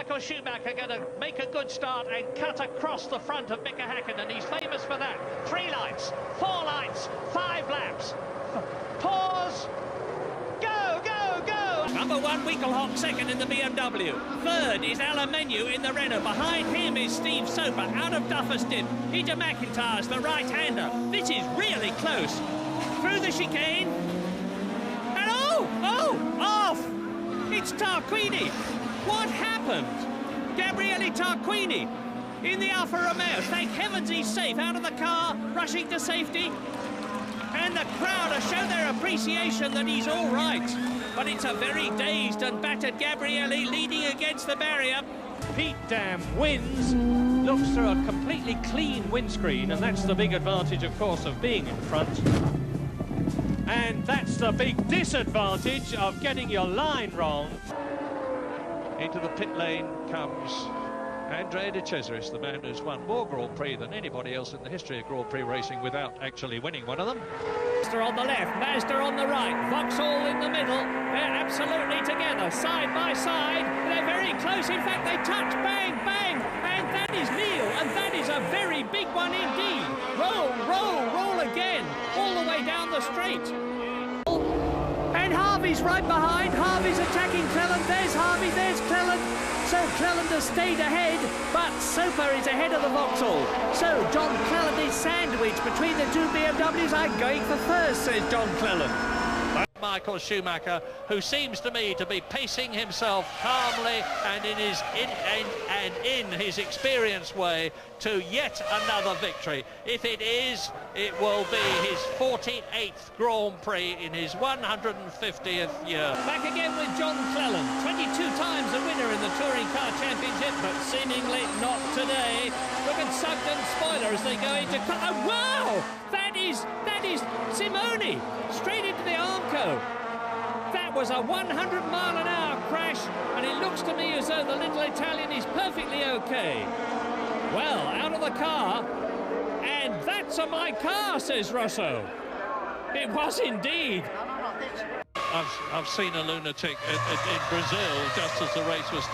Michael Schumacher going to make a good start and cut across the front of Mika Häkkinen. He's famous for that. 3 lights, 4 lights, 5 laps. Pause. Go, go, go! Number 1, Winkelhock, second in the BMW. Third is Alan Menu in the Renault. Behind him is Steve Soper out of Duffer's Dip. Peter McIntyre's the right-hander. This is really close. Through the chicane. And off! It's Tarquini. What happened? Gabriele Tarquini in the Alfa Romeo. Thank heavens he's safe, out of the car, rushing to safety. And the crowd have shown their appreciation that he's all right. But it's a very dazed and battered Gabriele leading against the barrier. Pete Dam wins, looks through a completely clean windscreen, and that's the big advantage, of course, of being in front. And that's the big disadvantage of getting your line wrong. Into the pit lane comes Andrea De Cesaris, the man who's won more Grand Prix than anybody else in the history of Grand Prix racing without actually winning one of them. Mazda on the left, Mazda on the right, Vauxhall in the middle. They're absolutely together, side by side. They're very close. In fact, they touch. Bang, bang. And that is Neil, and that is a very big one indeed. Roll, roll, roll again, all the way down the straight. And Harvey's right behind. Harvey's attacking Cleland. There's Harvey, there's Cleland. So Cleland has stayed ahead, but Soper is ahead of the Vauxhall. So John Cleland is sandwiched between the 2 BMWs. I'm going for first, says John Cleland. Michael Schumacher, who seems to me to be pacing himself calmly and in his experienced way to yet another victory. If it is, it will be his 48th Grand Prix in his 150th year. Back again with John Cleland, 22 times a winner in the Touring Car Championship, but seemingly not today. Look at Sugden's spoiler as they go into... Oh, wow! That is Simone, straight into the Armco. That was a 100-mile-an-hour crash, and it looks to me as though the little Italian is perfectly okay. Well, out of the car, and that's my car, says Rosso. It was indeed. I've seen a lunatic in Brazil just as the race was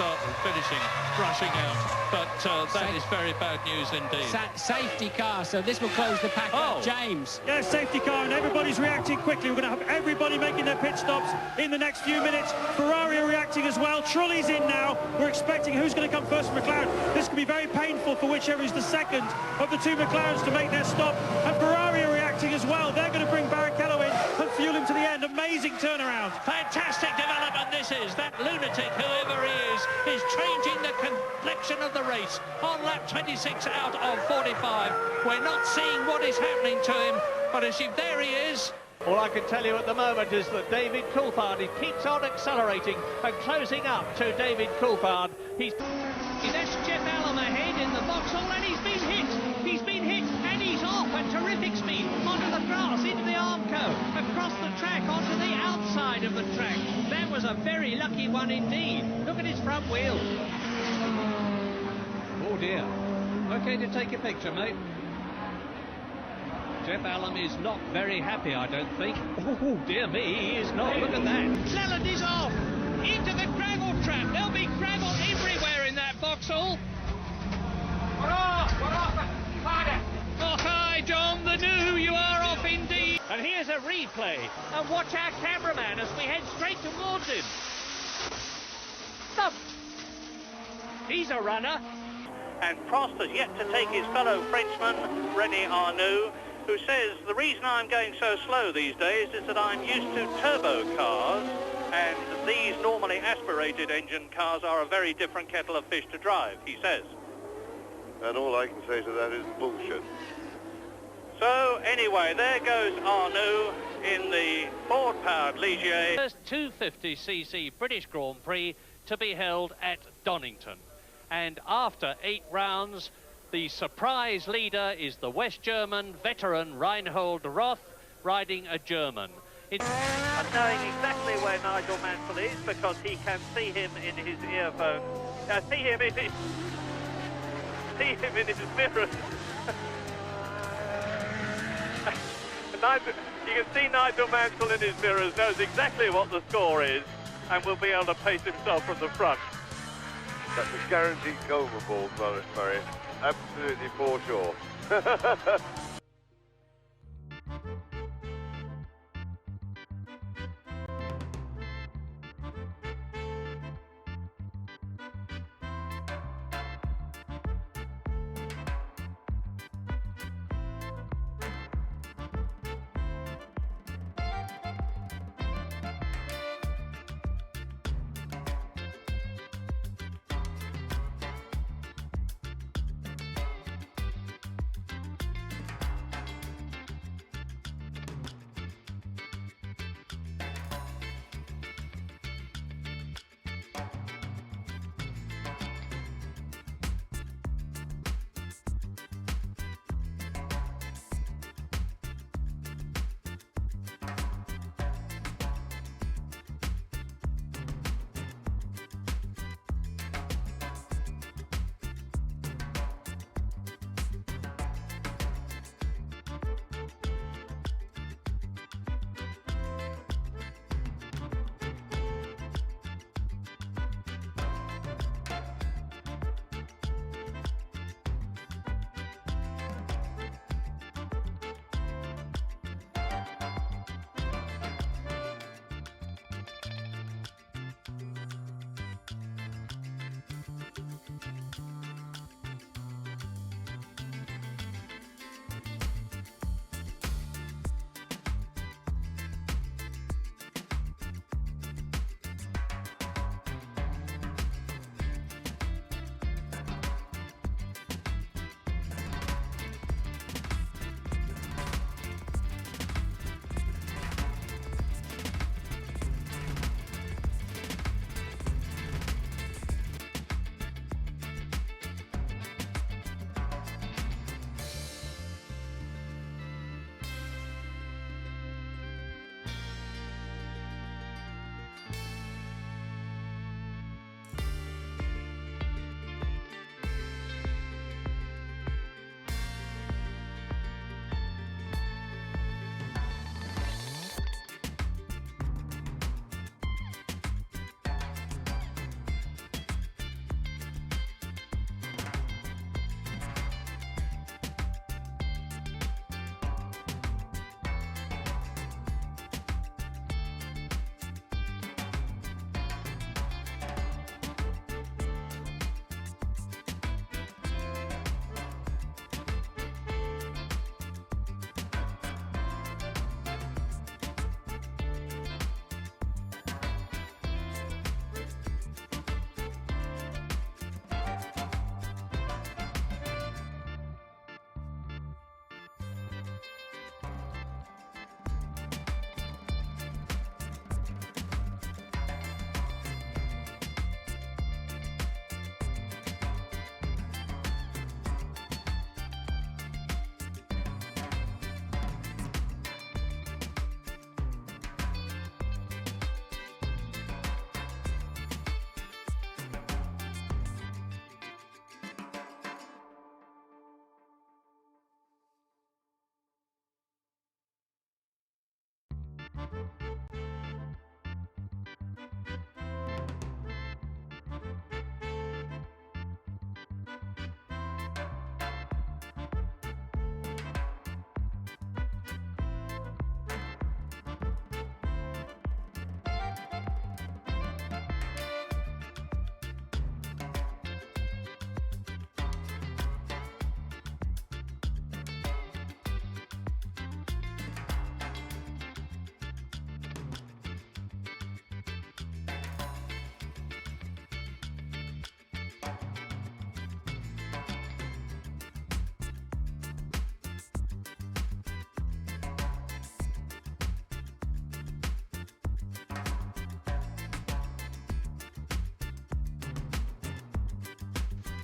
finishing, rushing out. But that is very bad news indeed. Safety car, so this will close the pack up. James. Yeah, safety car, and everybody's reacting quickly. We're going to have everybody making their pit stops in the next few minutes. Ferrari are reacting as well. Trulli's in now. We're expecting who's going to come first for McLaren. This could be very painful for whichever is the second of the 2 McLarens to make their stop. And Ferrari are reacting as well. They're going to bring Barrichello in and fuel him to the end. Amazing turnaround. Fantastic development this is. That lunatic, whoever he is changing the complexion of the race on lap 26 out of 45. We're not seeing what is happening to him, but there he is. All I can tell you at the moment is that David Coulthard, he keeps on accelerating and closing up to David Coulthard. That's Jeff Allen ahead in the Vauxhall, and he's been hit. He's been hit, and he's off at terrific speed onto the grass, into the Armco, across the track, onto the outside of the track. That was a very lucky one indeed. Look at his front wheel. Oh dear. Okay to take a picture, mate. Jeff Allen is not very happy, I don't think. Oh dear me, he is not. Look at that. Cleland is off into the gravel trap. There'll be gravel everywhere in that Vauxhall. Oh, hi, John, the new, you are off indeed. And here's a replay. And watch our cameraman as we head straight towards him. Stop. He's a runner. And Prost has yet to take his fellow Frenchman, René Arnoux, who says, the reason I'm going so slow these days is that I'm used to turbo cars, and these normally aspirated engine cars are a very different kettle of fish to drive, he says. And all I can say to that is bullshit. So, anyway, there goes Arnoux in the Ford-powered Ligier. First 250cc British Grand Prix to be held at Donington. And after 8 rounds, the surprise leader is the West German veteran Reinhold Roth, riding a German. And knowing exactly where Nigel Mansell is, because he can see him in his earphone. See him in his mirrors. You can see Nigel Mansell in his mirrors, knows exactly what the score is, and will be able to pace himself from the front. That's a guaranteed coma ball, Murray. Absolutely for sure.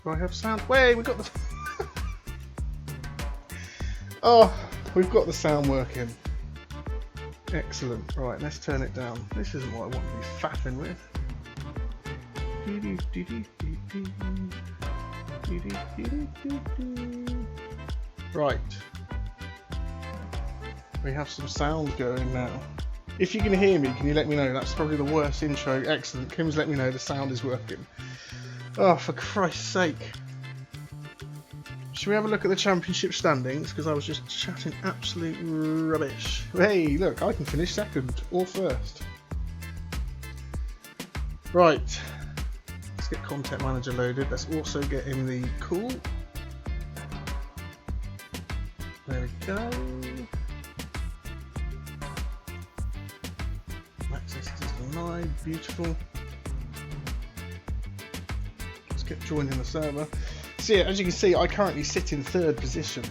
Do I have sound? Wait, we've got the... Oh, we've got the sound working. Excellent. Right, let's turn it down. This isn't what I want to be faffing with. Right. We have some sound going now. If you can hear me, can you let me know? That's probably the worst intro. Excellent. Kim's let me know the sound is working. Oh, for Christ's sake. Should we have a look at the championship standings? Because I was just chatting absolute rubbish. Hey, look, I can finish second or first. Right. Let's get Content Manager loaded. Let's also get in the cool. There we go. Access is denied. Beautiful. Let's get joining the server. So yeah, as you can see, I currently sit in third position.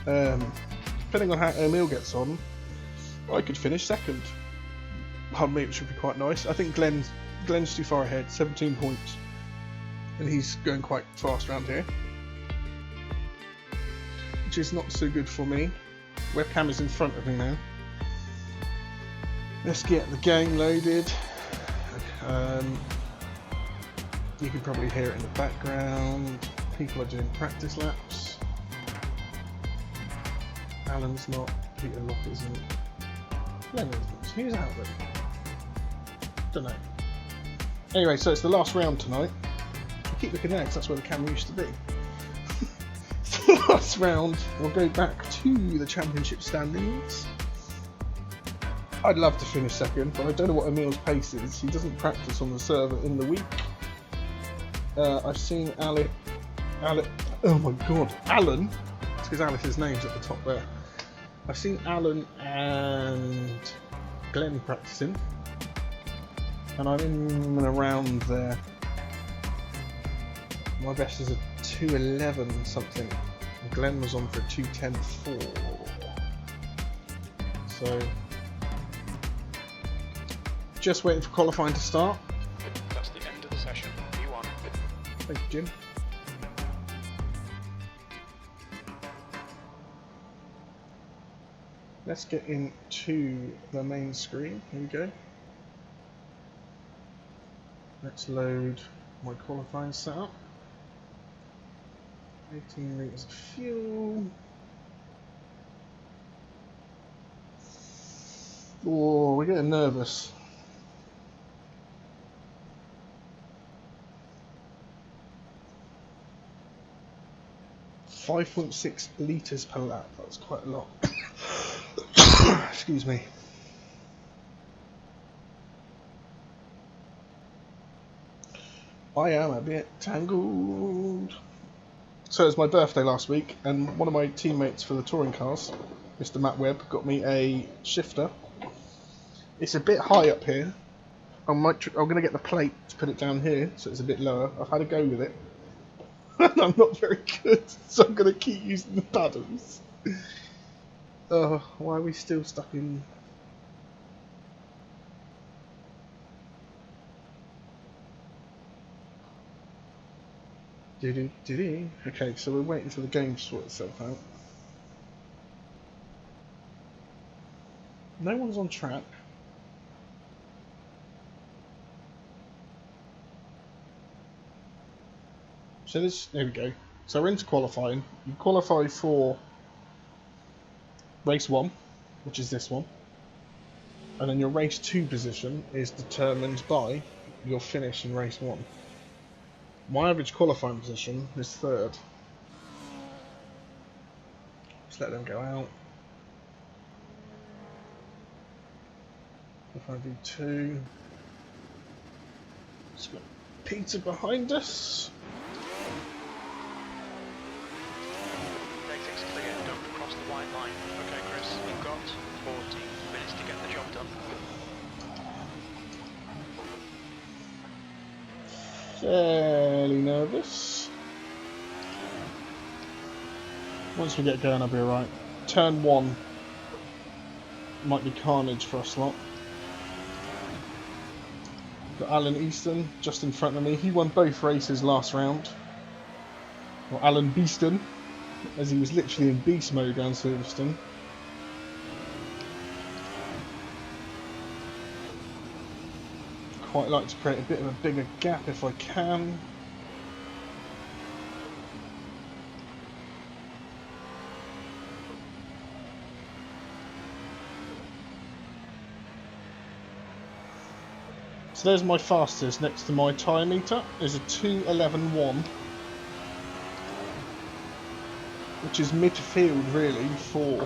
Depending on how Emil gets on, I could finish second. Pardon me, which would be quite nice. I think Glenn's too far ahead, 17 points, and he's going quite fast around here, which is not so good for me. Webcam is in front of me now. Let's get the game loaded. You can probably hear it in the background. People are doing practice laps. Alan's not. Peter Locke isn't. Glenn isn't. Who's out there? Don't know. Anyway, so it's the last round tonight. I keep looking there because that's where the camera used to be. It's the last round. We'll go back to the championship standings. I'd love to finish second, but I don't know what Emil's pace is. He doesn't practice on the server in the week. I've seen Alan. Oh my god, Alan. It's because Alice's name's at the top there. I've seen Alan and Glenn practicing, and I'm in and around there. My best is a 2:11 something. And Glenn was on for a 2:10.4. So, just waiting for qualifying to start. That's the end of the session. P1. Thank you, Jim. Let's get into the main screen. Here we go. Let's load my qualifying setup. 18 litres of fuel. Oh, we're getting nervous. .6 litres per lap. That's quite a lot. Excuse me. I am a bit tangled. So it was my birthday last week, and one of my teammates for the touring cars, Mr. Matt Webb, got me a shifter. It's a bit high up here. I'm going to get the plate to put it down here, so it's a bit lower. I've had a go with it. And I'm not very good, so I'm going to keep using the paddles. Why are we still stuck in... Okay, so we're waiting for the game to sort itself out. No one's on track. So there we go. So we're into qualifying. You qualify for race 1, which is this one. And then your race 2 position is determined by your finish in race 1. My average qualifying position is 3rd. Just let them go out. If I do 2, it's got Peter behind us. Exit's clear, don't cross the white line. Okay, Chris, you've got 40 minutes to get the job done. Fairly nervous. Once we get going, I'll be alright. Turn 1 might be carnage for us lot. Got Alan Easton just in front of me. He won both races last round. Or Alan Beeston, as he was literally in beast mode down Silverstone. Quite like to create a bit of a bigger gap if I can. So there's my fastest next to my tyre meter. Is a 2:11.1, which is midfield really for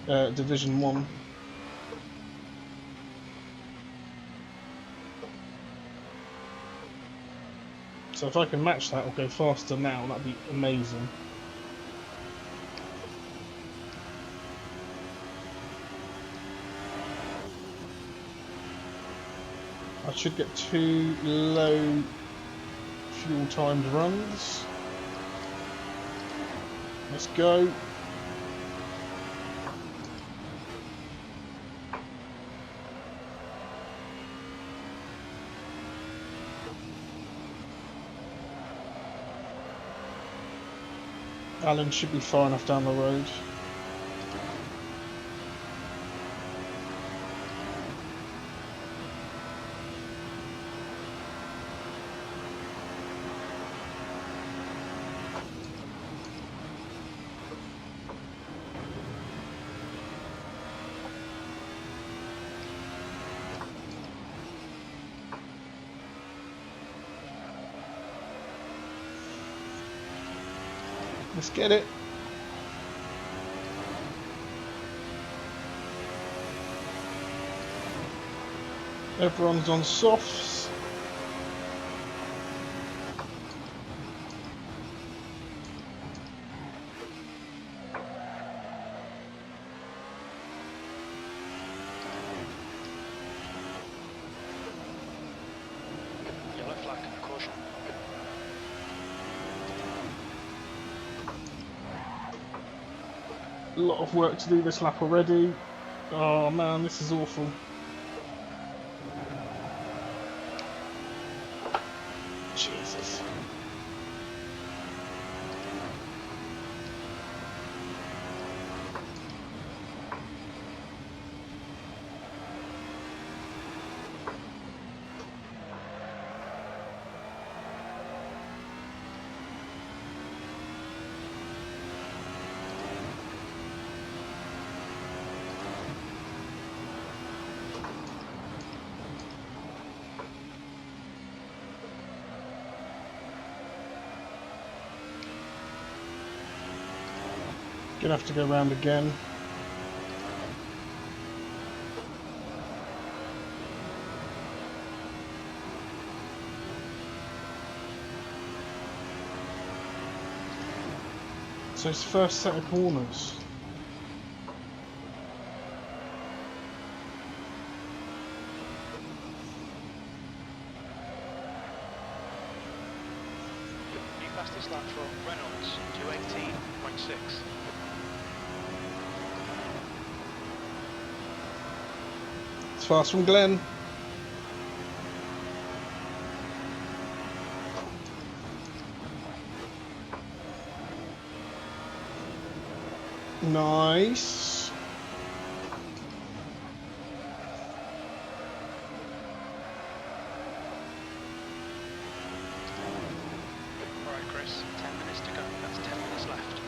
Division 1. So if I can match that or go faster now, that'd be amazing. I should get 2 low fuel timed runs. Let's go. Alan should be far enough down the road. Let's get it. Everyone's on softs. Yellow flag, caution. A lot of work to do this lap already. Oh man, this is awful. Jesus. Gonna have to go round again. So it's first set of corners. New fastest lap for Reynolds, 2:18.6. It's fast from Glenn. Nice. Alright Chris, 10 minutes to go, that's 10 minutes left.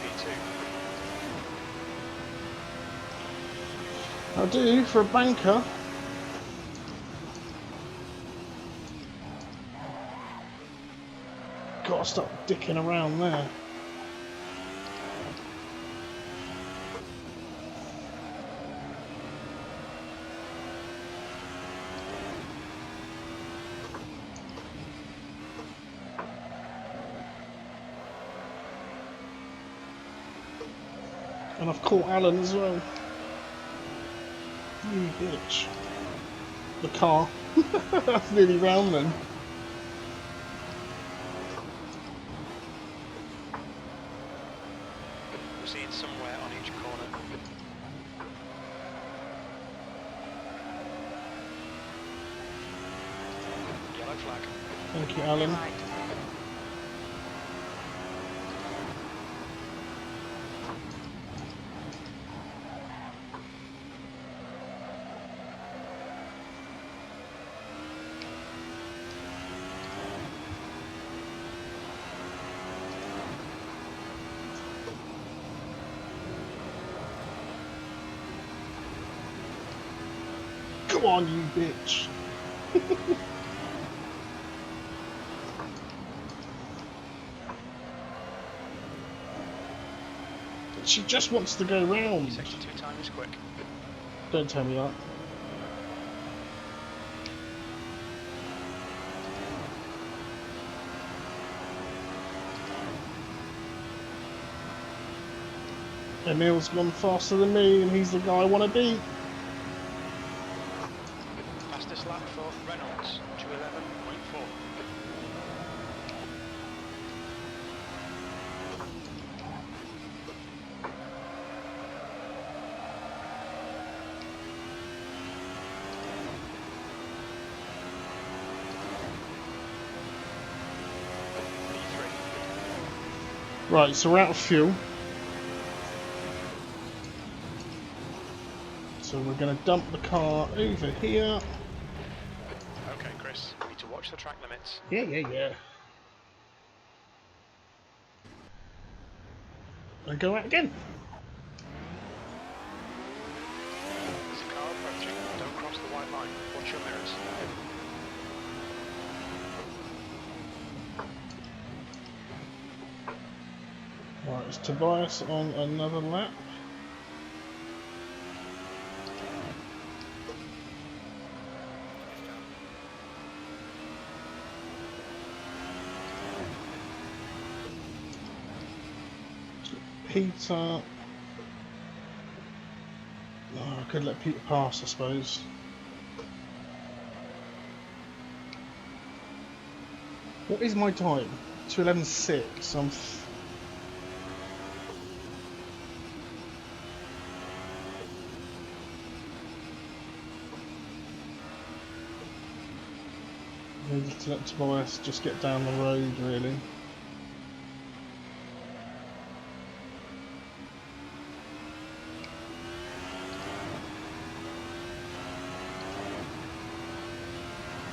P2. I do for a banker. Gotta stop dicking around there. And I've caught Alan as well. You bitch. The car. That's nearly round then. We're seeing somewhere on each corner. Yellow flag. Thank you, Alan. Right. Go on, you bitch. She just wants to go round. 62 time is quick. Don't tell me that. Emil's gone faster than me, and he's the guy I want to beat. Fastest lap for Reynolds, 2:11.4. Right, so we're out of fuel. So we're going to dump the car over here. Okay, Chris, you need to watch the track limits. Yeah. And go out again. There's a car approaching. Don't cross the white line. Watch your mirrors. Right, it's Tobias on another lap. Peter. Oh, I could let Peter pass, I suppose. What is my time? 2:11.6. I'm. Maybe to let Tobias just get down the road, really.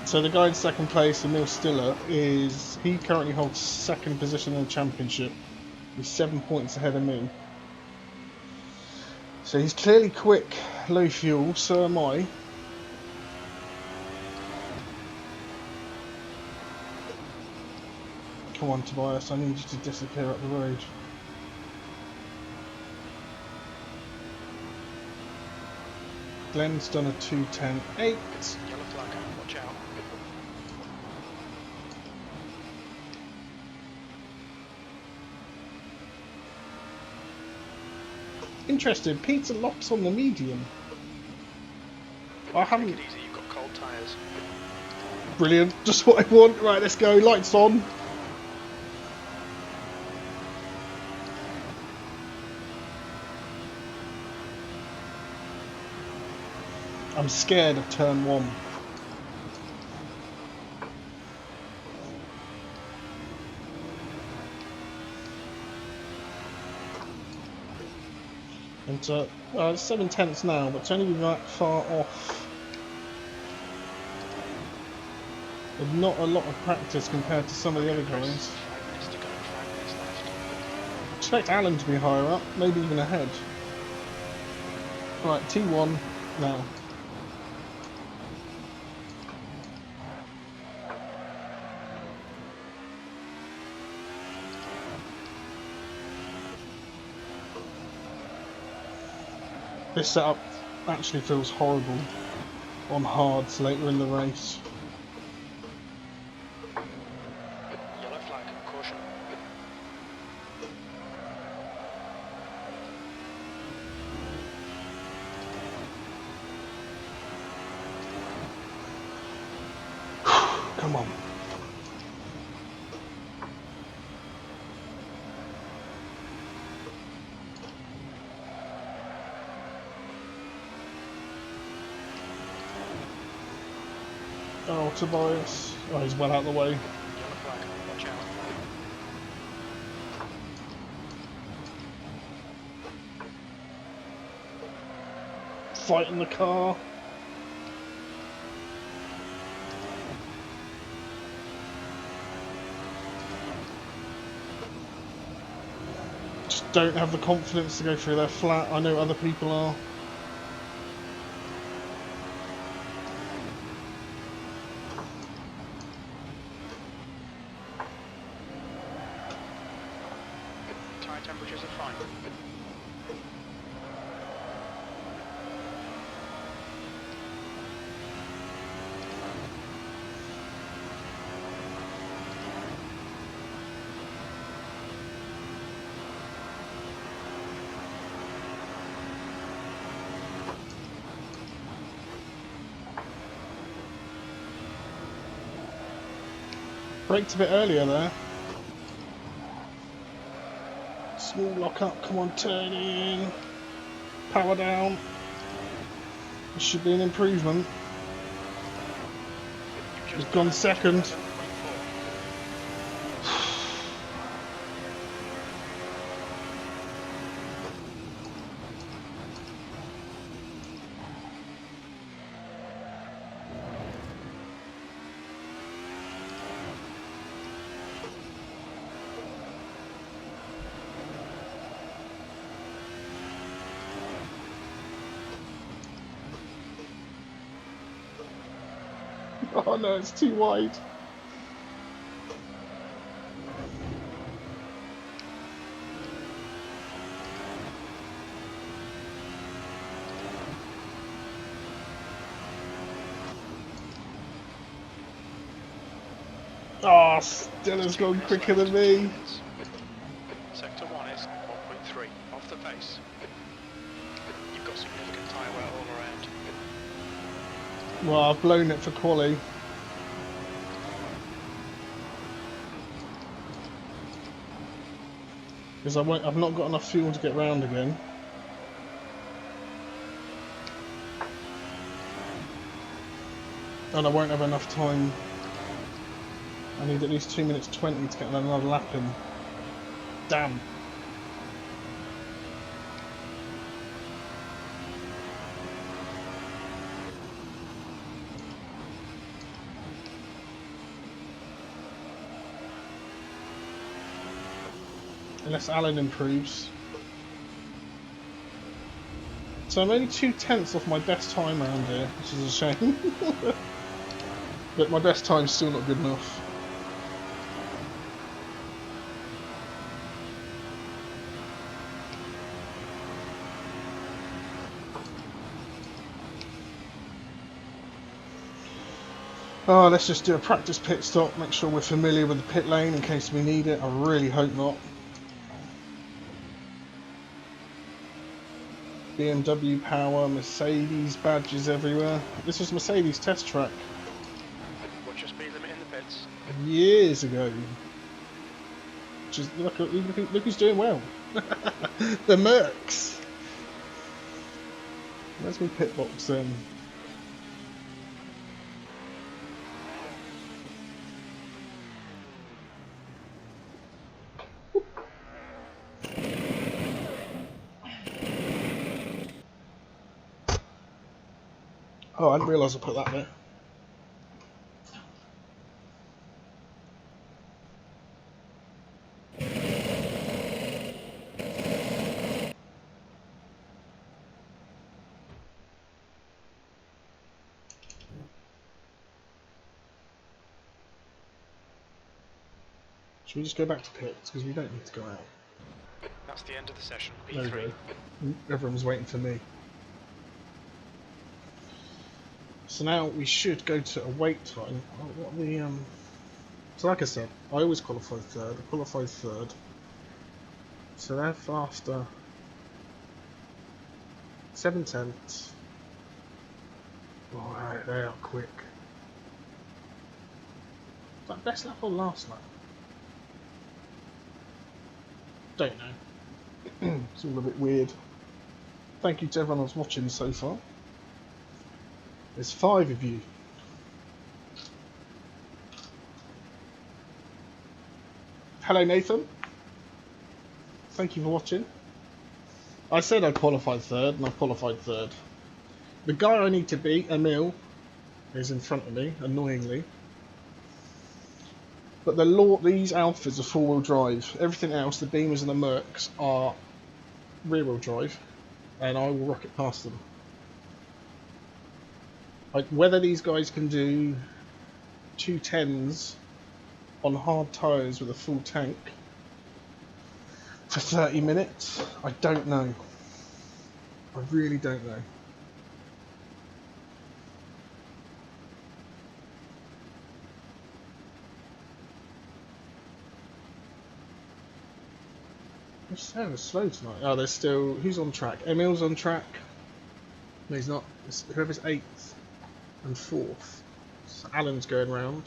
So the guy in second place, Emil Stiller, he currently holds second position in the championship. He's 7 points ahead of me. So he's clearly quick, low fuel, so am I. Come on, Tobias, I need you to disappear up the road. Glenn's done a 2:10.8. Yellow flag, watch out. Interesting, Peter locks on the medium. I haven't. Take it easy, you've got cold tyres. Brilliant, just what I want. Right, let's go, lights on. I'm scared of turn 1. And it's 7/10 now, but it's only that far off. With not a lot of practice compared to some of the other guys. 5 minutes to go, 5 minutes left. Expect Alan to be higher up, maybe even ahead. Right, T1 now. This setup actually feels horrible on hards later in the race. Yellow flag, caution. Come on. Oh, Tobias. Oh, he's well out of the way. Yellow flag, watch out. Fighting the car. Just don't have the confidence to go through their flat. I know other people are. tyre temperatures are fine. Braked a bit earlier there. Small lock up, come on, turn in. Power down. This should be an improvement. He's gone second. Oh no, it's too wide. Oh, Stella's gone quicker than me. Sector 1 is 1.3 off the pace. You've got significant tyre wear all around. Well, I've blown it for quali. Because I've not got enough fuel to get round again. And I won't have enough time. I need at least 2 minutes 20 to get another lap in. Damn. Unless Alan improves. So I'm only 2/10 off my best time around here, which is a shame. But my best time's still not good enough. Oh, let's just do a practice pit stop, make sure we're familiar with the pit lane in case we need it. I really hope not. BMW power, Mercedes badges everywhere. This was Mercedes test track. What's your speed limit in the pits? Years ago. Just look who's doing well. The Mercs. Where's my pit box then? Oh, I didn't realise I put that there. Should we just go back to pits because we don't need to go out? That's the end of the session. There we P3. go. Everyone's waiting for me. So now we should go to a wait time. Oh, what are the So like I said, I always qualify third. I qualified third. So they're faster. 7/10. Alright, they are quick. Is that best lap or last lap? Don't know. It's all a bit weird. Thank you to everyone who's watching so far. There's 5 of you. Hello Nathan. Thank you for watching. I said I qualified third and I qualified third. The guy I need to beat, Emil, is in front of me, annoyingly. But these Alphas are 4-wheel drive. Everything else, the Beamers and the Mercs, are rear-wheel drive. And I will rocket past them. Like, whether these guys can do 210s on hard tyres with a full tank, for 30 minutes? I don't know. I really don't know. They're so slow tonight. Oh, there's still... Who's on track? Emil's on track. No, he's not. It's whoever's 8th and 4th. So Alan's going round.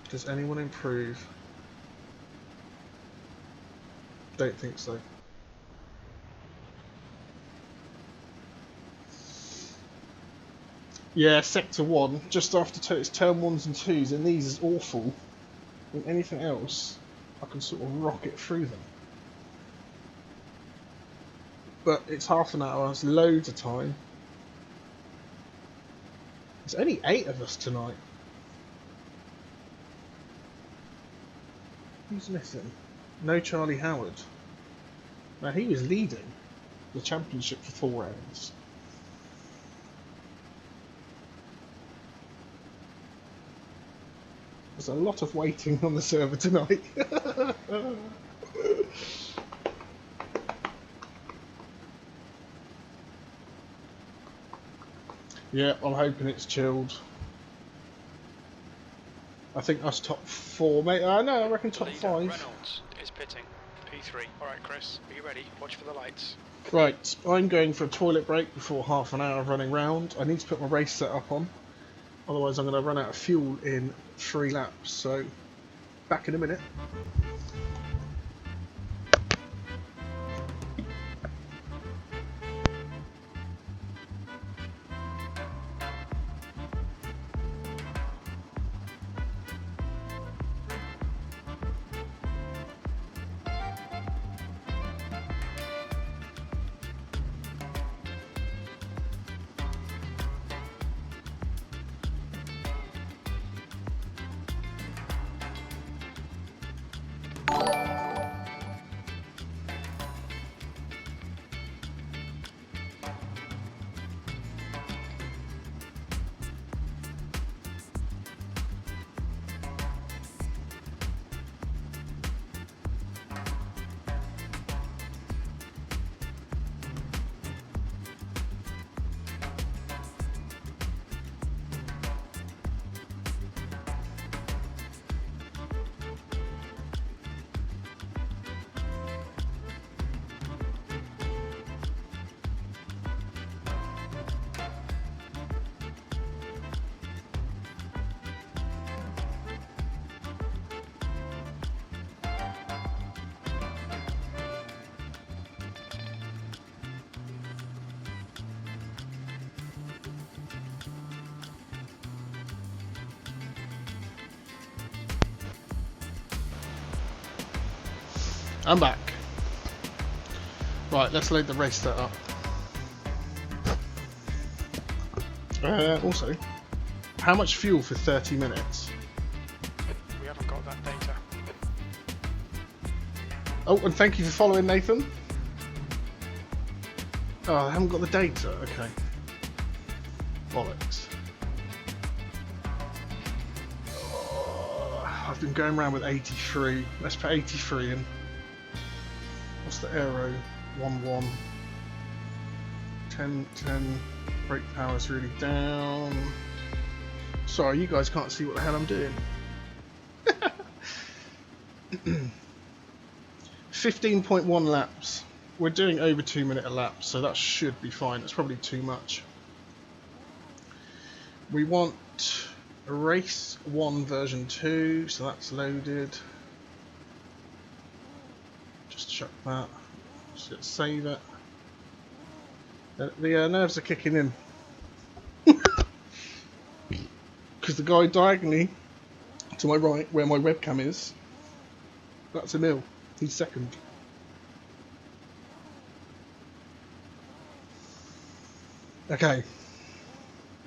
Does anyone improve? Don't think so. Yeah, sector 1, just after it's turn 1s and 2s, and these is awful. And anything else, I can sort of rocket through them. But it's half an hour, it's loads of time. There's only 8 of us tonight. Who's missing? No Charlie Howard. Now he was leading the championship for 4 rounds. There's a lot of waiting on the server tonight. Yeah, I'm hoping it's chilled. I think us top 4, mate. No, I reckon top 5. Reynolds is pitting. P3. Alright, Chris, are you ready? Watch for the lights. Right, I'm going for a toilet break before half an hour of running round. I need to put my race setup on. Otherwise I'm going to run out of fuel in 3 laps. So, back in a minute. I'm back. Right, let's load the race setup. Also, how much fuel for 30 minutes? We haven't got that data. Oh, and thank you for following, Nathan. Oh, I haven't got the data. Okay. Bollocks. Oh, I've been going around with 83. Let's put 83 in. What's the aero? 1-1. 10. Brake power's really down. Sorry, you guys can't see what the hell I'm doing. 15.1 laps. We're doing over 2 minute a lap, so that should be fine. It's probably too much. We want a race 1 version 2, so that's loaded. Just check that. Just save it. The nerves are kicking in. Because the guy diagonally to my right, where my webcam is, that's Emil. He's second. Okay.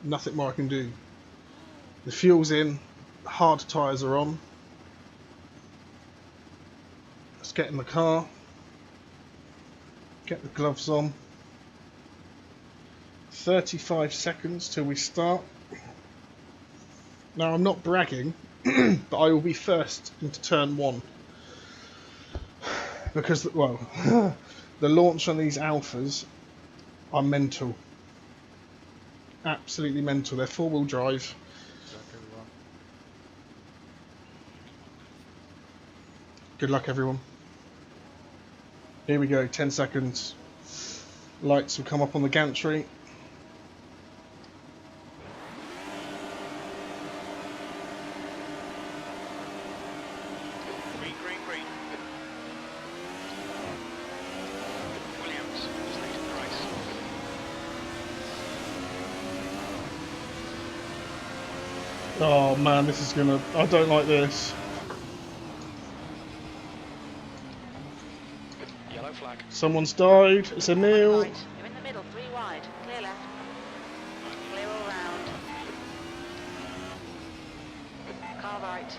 Nothing more I can do. The fuel's in. The hard tyres are on. Let's get in the car. Get the gloves on. 35 seconds till we start. Now I'm not bragging, but I will be first into turn 1 because, well, the launch on these alphas are mental, absolutely mental. They're 4-wheel drive. Good luck, everyone. Here we go, 10 seconds. Lights will come up on the gantry. Green, green, green. Williams is leading the race. Oh man, this is gonna... I don't like this. Yellow flag. Someone's died. It's Emil. Right. You're in the middle, 3 wide. Clear left. Clear all round. Car right.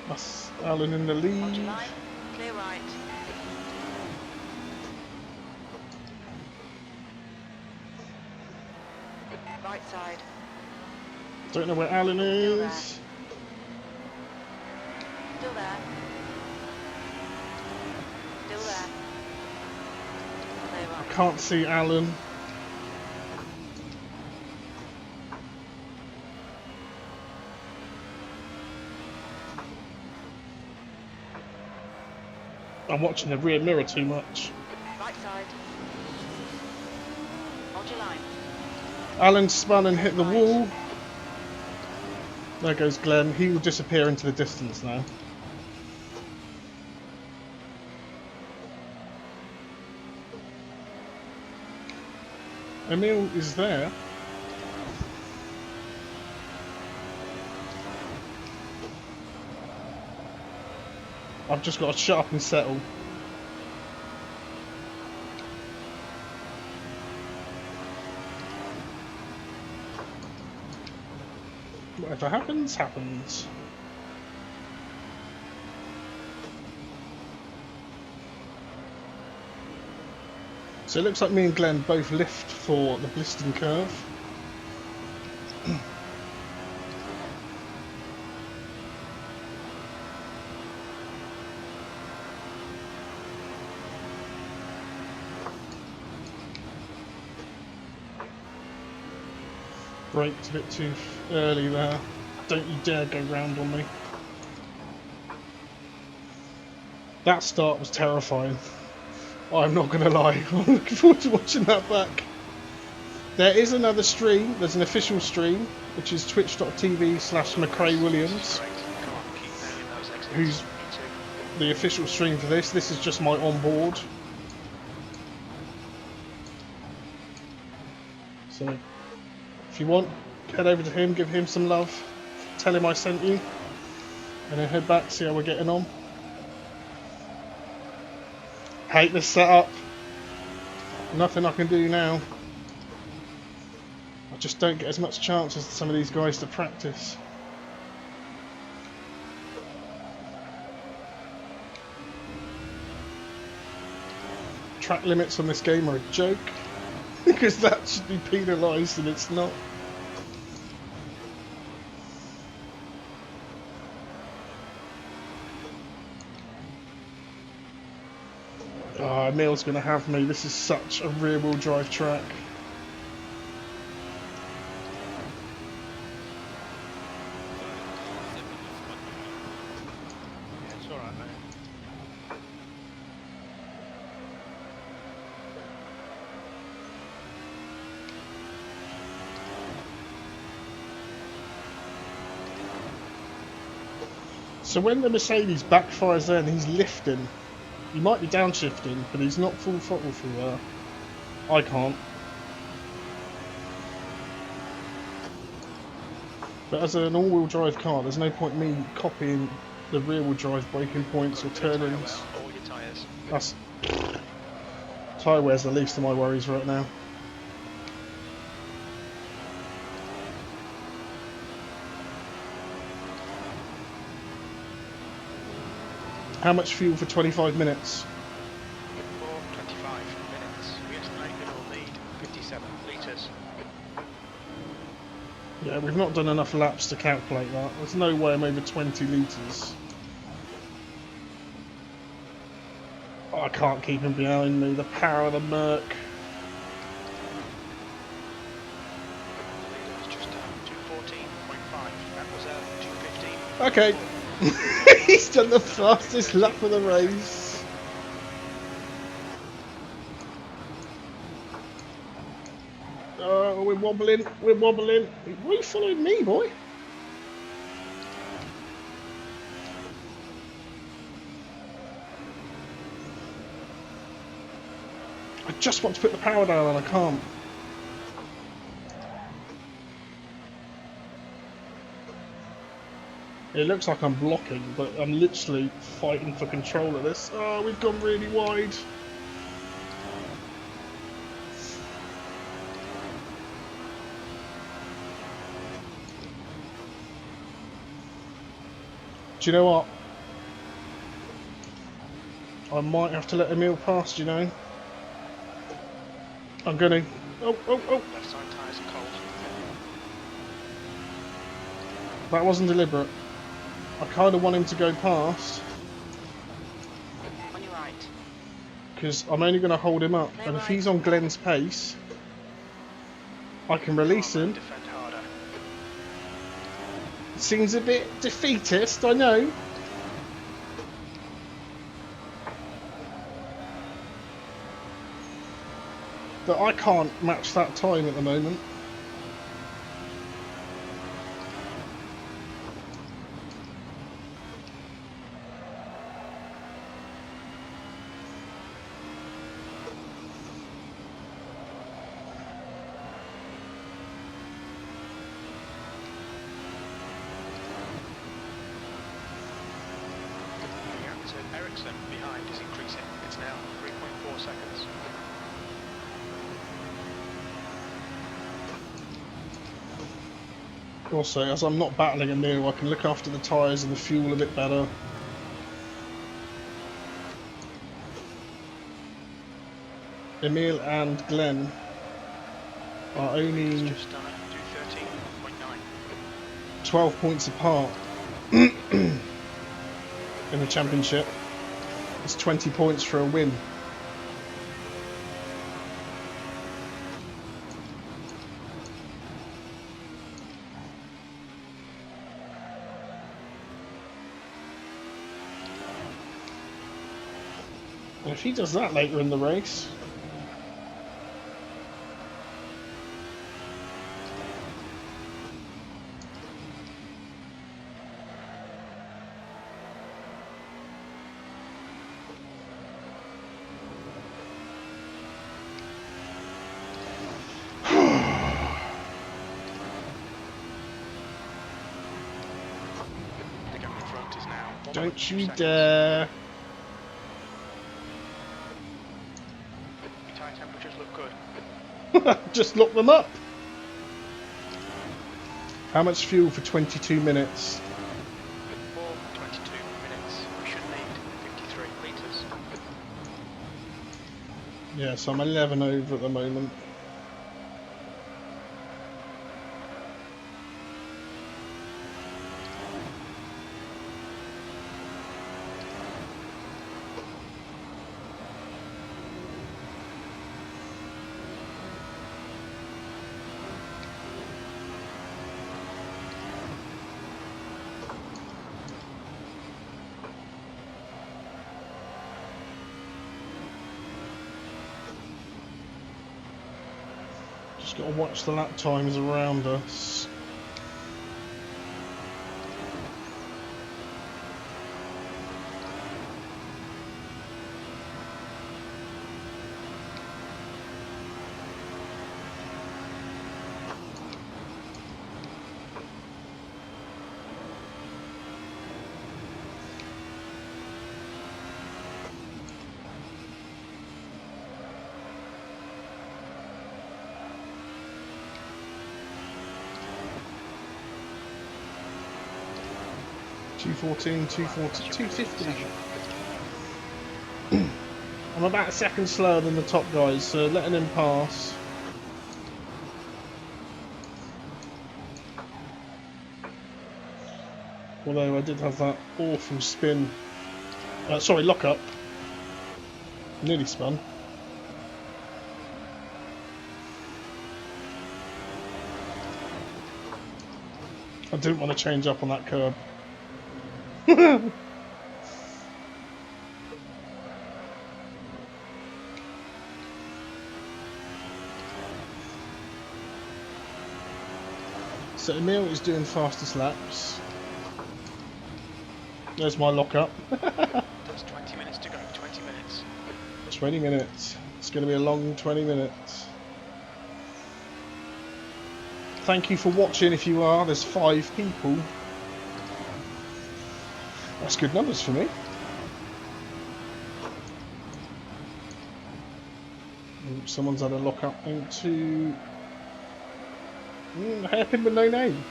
That's Alan in the Hold your lead. line. Clear right. Right side. Don't know where Alan Still there. is. Still there. Still there. Clear right. Can't see Alan. I'm watching the rear mirror too much. Right side. Hold your line. Alan spun and hit the wall. There goes Glenn. He will disappear into the distance now. Emil is there. I've just got to shut up and settle. Whatever happens, happens. So it looks like me and Glenn both lift for the Bliston curve. Braked a bit too early there. Don't you dare go round on me. That start was terrifying. I'm not going to lie. I'm looking forward to watching that back. There is another stream. There's an official stream, which is twitch.tv/McRae-Williams, who's the official stream for this. This is just my onboard. So, if you want, head over to him, give him some love, tell him I sent you, and then head back, see how we're getting on. Hate this setup. Nothing I can do now. I just don't get as much chance as some of these guys to practice. Track limits on this game are a joke. Because that should be penalised and it's not. Oh, Emil's going to have me. This is such a rear-wheel drive track. Yeah, it's alright, mate. So when the Mercedes backfires there and he's lifting, he might be downshifting, but he's not full throttle through there. I can't. But as an all-wheel drive car, there's no point me copying the rear-wheel drive braking points or turn-ins. All your tyres. That's... tyre wear's the least of my worries right now. How much fuel for 25 minutes? For 25 minutes, we estimate it will need 57 litres. Yeah, Yeah, we've not done enough laps to calculate that. There's no way I'm over 20 litres. Oh, I can't keep him behind me. The power of the Merc. It was just 2:14.5. That was 2:15. Okay. He's done the fastest lap of the race. Oh, we're wobbling. We're wobbling. Why are you following me, boy? I just want to put the power down and I can't. It looks like I'm blocking, but I'm literally fighting for control of this. Oh, we've gone really wide. Do you know what? I might have to let Emil pass, you know. I'm gonna. Oh, oh, oh. Left side tyres are cold. That wasn't deliberate. I kind of want him to go past. On your right. Because I'm only going to hold him up. And if he's on Glenn's pace, I can release him. Defend harder. Seems a bit defeatist, I know. But I can't match that time at the moment. Ericsson behind is increasing. It's now 3.4 seconds. Also, as I'm not battling Emil, I can look after the tyres and the fuel a bit better. Emil and Glenn are only Just done it. 2:13.9. 12 points apart in the championship. It's 20 points for a win. And if he does that later in the race, The gap in front is now 1.2 don't you seconds. dare. Your tyre temperatures look good. Just lock them up. How much fuel for 22 minutes? For 22 minutes, we should need 53 litres. Yeah, so I'm 11 over at the moment. Just got to watch the lap times around us. $2:14, $2:40, $2:50. I'm about a second slower than the top guys, so letting him pass. Although I did have that awful spin. Sorry, lock up. Nearly spun. I didn't want to change up on that curb. So Emil is doing fastest laps. There's my lock up. There's 20 minutes to go, 20 minutes. 20 minutes. It's going to be a long 20 minutes. Thank you for watching if you are. There's 5 people. That's good numbers for me. Someone's had a lock up into hairpin with no name.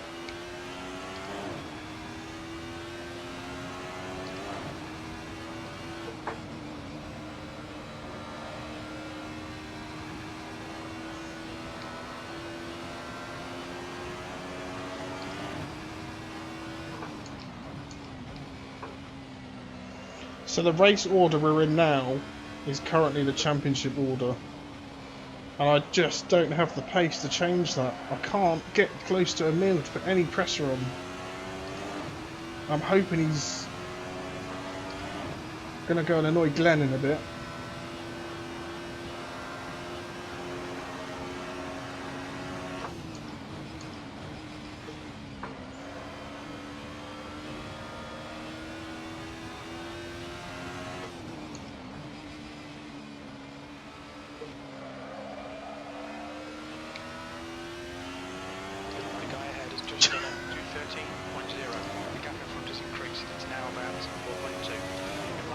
So the race order we're in now is currently the championship order. And I just don't have the pace to change that. I can't get close to Emil to put any pressure on. I'm hoping he's going to go and annoy Glenn in a bit.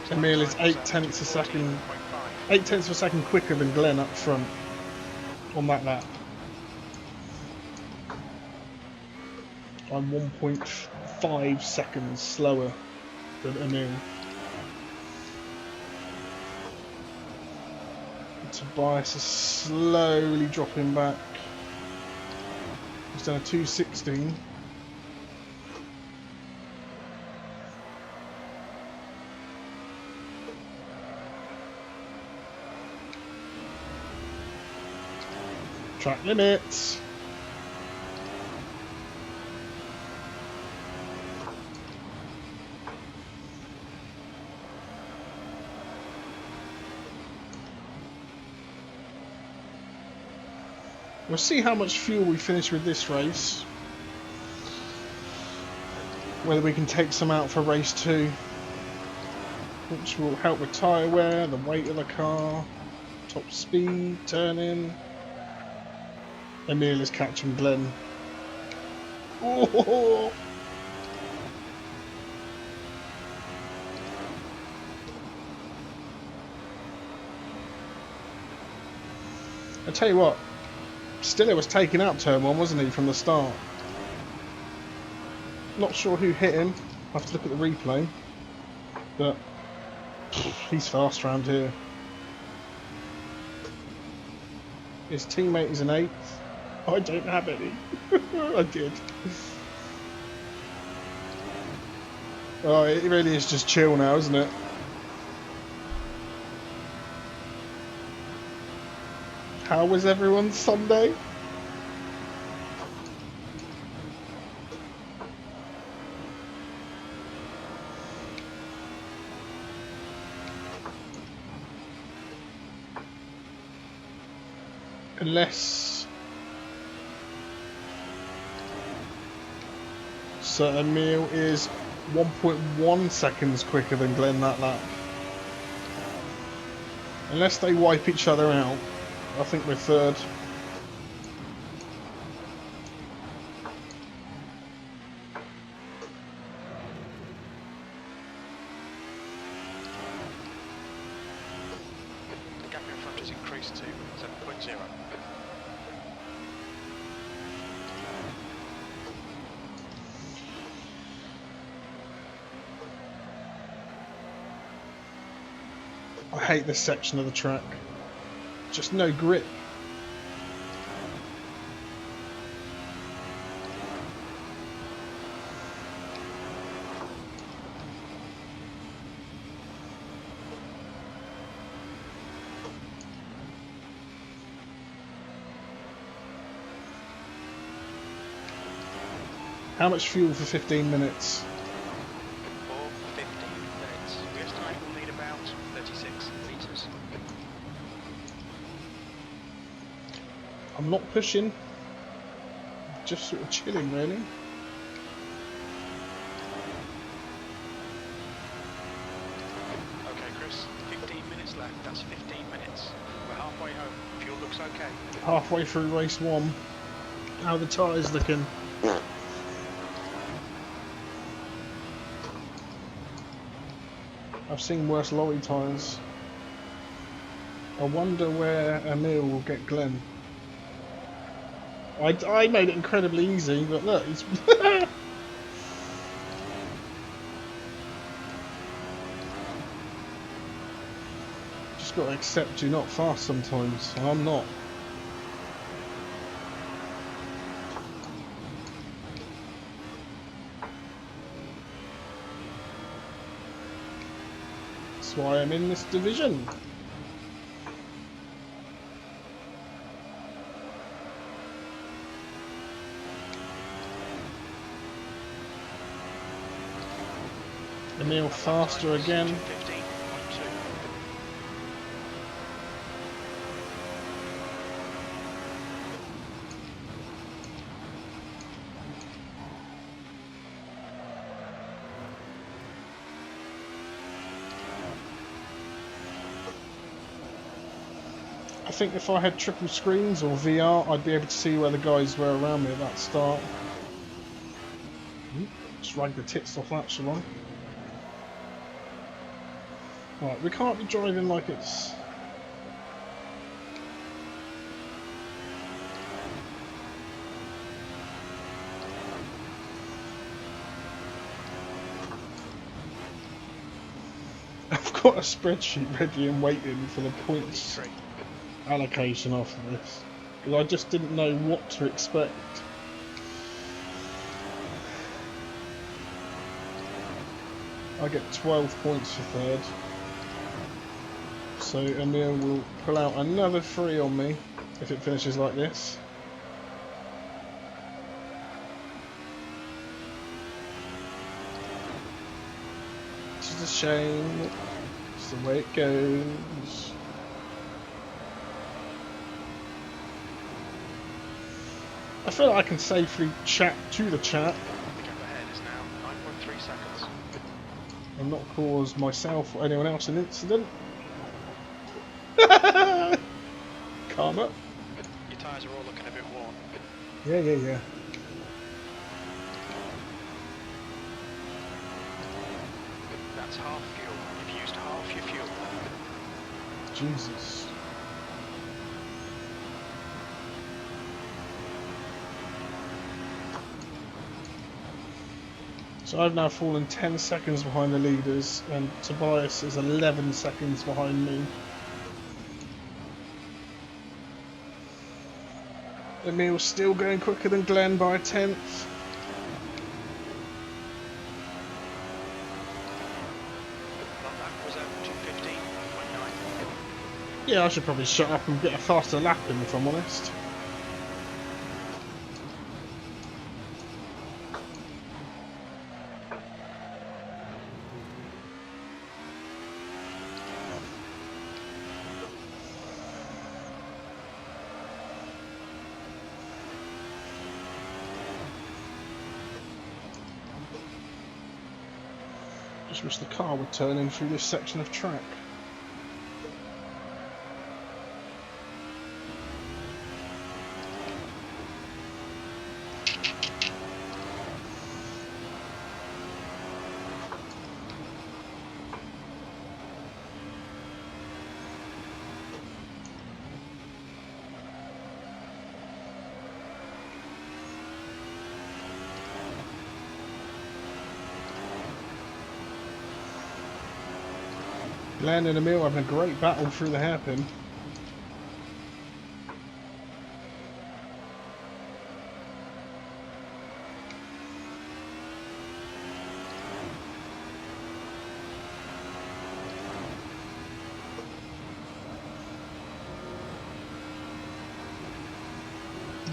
Emil is 8 tenths of a second quicker than Glenn up front on that lap. I'm 1.5 seconds slower than Emil. Tobias is slowly dropping back. He's done a 2:16. Track limits. We'll see how much fuel we finish with this race. Whether we can take some out for race 2, which will help with tyre wear, the weight of the car, top speed, turning. Emil is catching Glenn. Oh! I tell you what, Stiller was taking out turn 1, wasn't he, from the start? Not sure who hit him. I'll have to look at the replay. But he's fast round here. His teammate is an 8th. I don't have any. I did. Oh, it really is just chill now, isn't it? How was everyone's Sunday? Unless... So Emil is 1.1 seconds quicker than Glenn that lap. Unless they wipe each other out, I think we're 3rd. The gap in front has increased to 7.0. I hate this section of the track. Just no grip. How much fuel for 15 minutes? For 15 minutes. We estimate we'll need about 36 litres. I'm not pushing. Just sort of chilling, really. Okay, Chris, 15 minutes left. That's 15 minutes. We're halfway home. Fuel looks okay. Halfway through race 1. How are the tyres looking? I've seen worse lorry tyres. I wonder where Emil will get Glenn. I made it incredibly easy, but look, he's just got to accept you're not fast sometimes, and I'm not. That's why I'm in this division. Emil faster again. 15.2. I think if I had triple screens or VR, I'd be able to see where the guys were around me at that start. Just rag the tits off that, shall I? Right, we can't be driving like it's... I've got a spreadsheet ready and waiting for the points allocation after this, because I just didn't know what to expect. I get 12 points for third. So Emil will pull out another 3 on me if it finishes like this. It's just a shame. It's the way it goes. I feel like I can safely chat to the chat The gap ahead is now 9.3 seconds. and not cause myself or anyone else an incident. Calm up. Your tyres are all looking a bit worn. Yeah. That's half fuel. You've used half your fuel. Jesus. So I've now fallen 10 seconds behind the leaders, and Tobias is 11 seconds behind me. Emil's still going quicker than Glenn by a 10th. That was 2:15.9. Yeah, I should probably shut up and get a faster lap in, if I'm honest. Just wish the car would turn in through this section of track. Glenn and Emil having a great battle through the hairpin.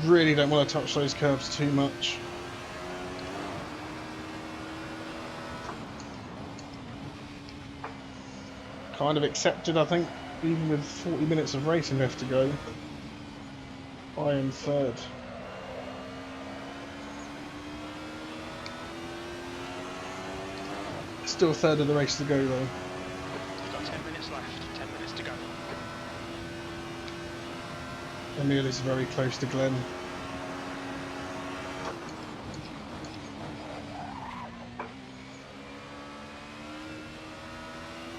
Really don't want to touch those curbs too much. kind of accepted, I think, even with 40 minutes of racing left to go. I am third. Still a third of the race to go though. You've got 10 minutes left, 10 minutes to go. Emil is very close to Glenn.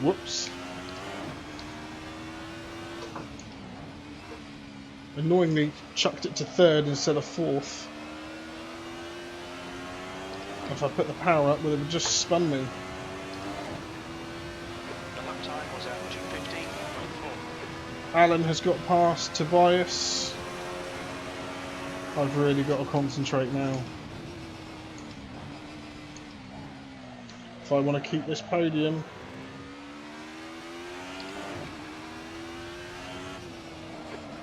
Whoops. Annoyingly chucked it to third instead of fourth. If I put the power up, well, it would just spun me. The lap time was averaging 15.4. Alan has got past Tobias. I've really got to concentrate now. If I want to keep this podium.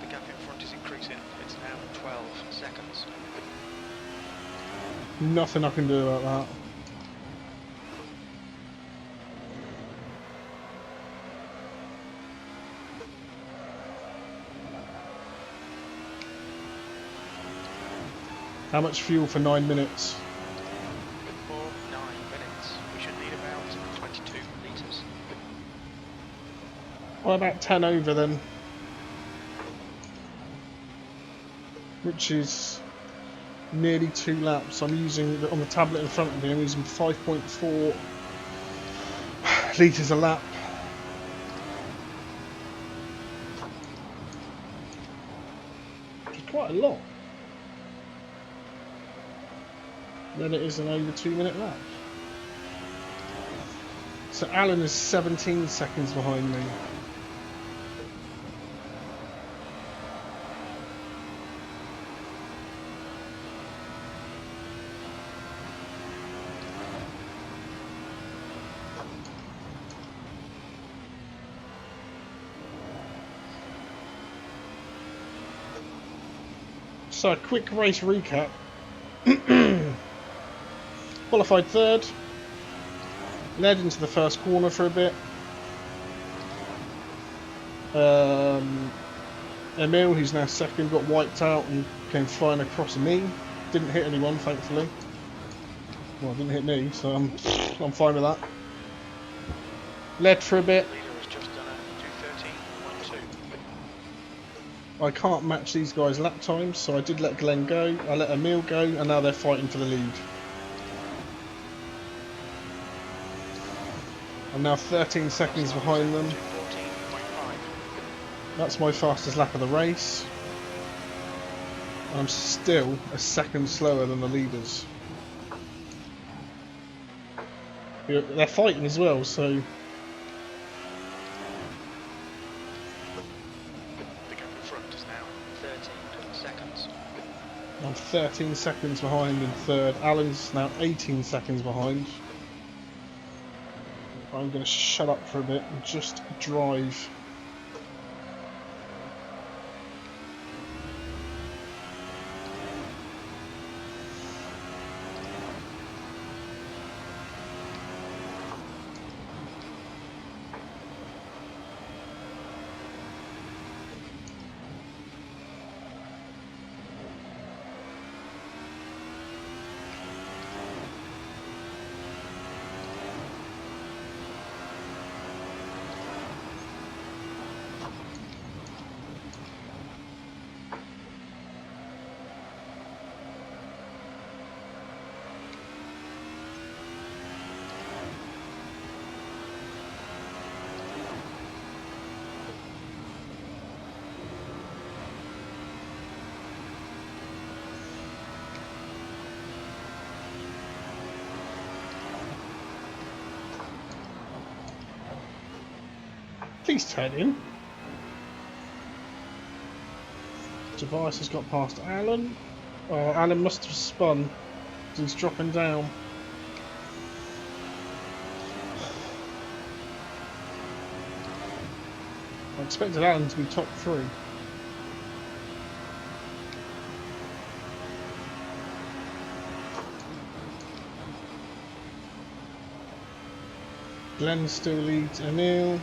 The gap in front is increasing. It's now 12 seconds. Nothing I can do about that. How much fuel for 9 minutes? For 9 minutes, we should need about 22 litres. Well, about 10 over then. Which is nearly 2 laps. I'm using, on the tablet in front of me, I'm using 5.4 litres a lap. Which is quite a lot. Then it is an over 2 minute lap. So Alan is 17 seconds behind me. So a quick race recap. Qualified third, led into the first corner for a bit. Emil, who's now second, got wiped out and came flying across me. Didn't hit anyone, thankfully. Well, didn't hit me, so I'm fine with that. Led for a bit. Leader has just done a 2:13.2. I can't match these guys' lap times, so I did let Glenn go. I let Emil go, and now they're fighting for the lead. I'm now 13 seconds behind them. 14.5. That's my fastest lap of the race. I'm still a second slower than the leaders. They're fighting as well, so... The gap in front is now 13 seconds. I'm 13 seconds behind in third. Alan's now 18 seconds behind. I'm going to shut up for a bit and just drive. Please turn in. Tobias has got past Alan. Oh, Alan must have spun. He's dropping down. I expected Alan to be top 3. Glenn still leads Emil.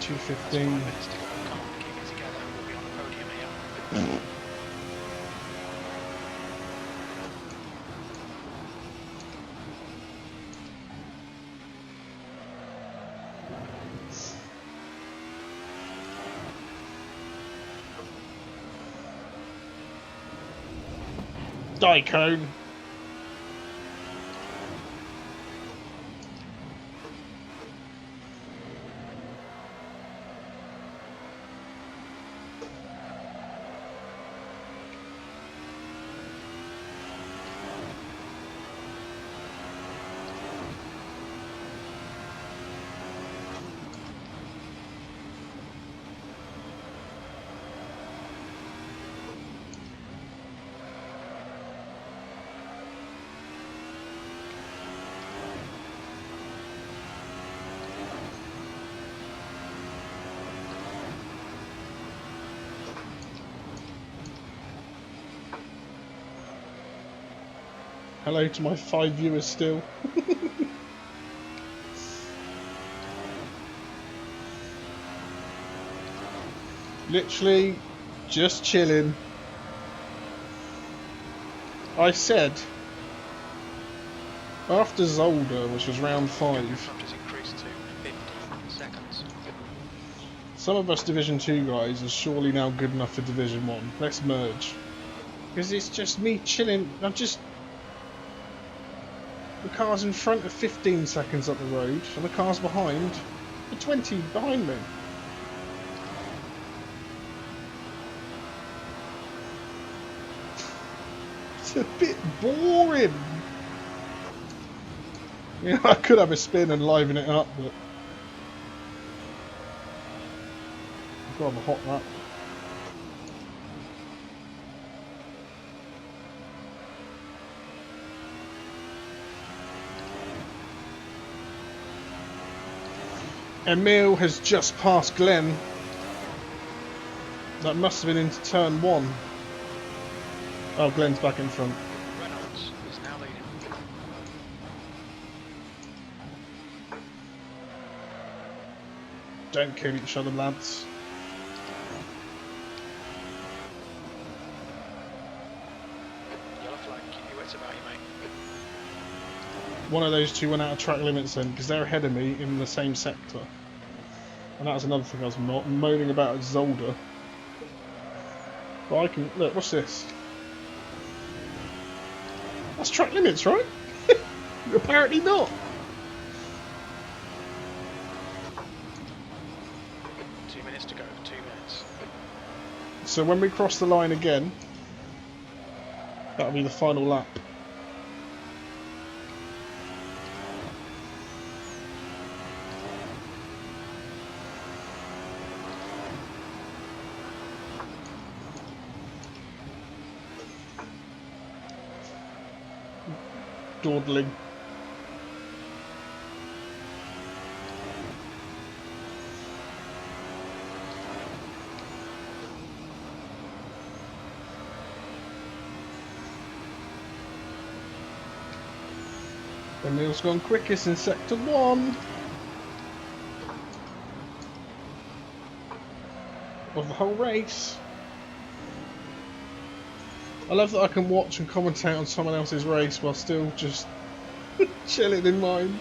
2:15. 5 minutes to go. Come on, keep it together. We'll be on the podium here. Diecone. Hello to my 5 viewers still. Literally just chilling. I said after Zolder, which was round 5, Has increased to 15 seconds. some of us Division 2 guys are surely now good enough for Division 1. Let's merge. Because it's just me chilling. I'm just... The car's in front of 15 seconds up the road, and the car's behind are 20 behind me. It's a bit boring. Yeah, I could have a spin and liven it up, but I've got to have a hot lap. Emil has just passed Glenn. That must have been into turn 1. Oh, Glenn's back in front. Reynolds is now leading. Don't kill each other, lads. Yellow flag, keep your wits about you, mate. One of those two went out of track limits then, because they're ahead of me in the same sector. And that was another thing I was moaning about at Zolder. But I can... Look, what's this? That's track limits, right? Apparently not. 2 minutes to go, 2 minutes. So when we cross the line again, that'll be the final lap. Dawdling. Emil's gone quickest in sector 1 of the whole race. I love that I can watch and commentate on someone else's race while still just chilling in mine.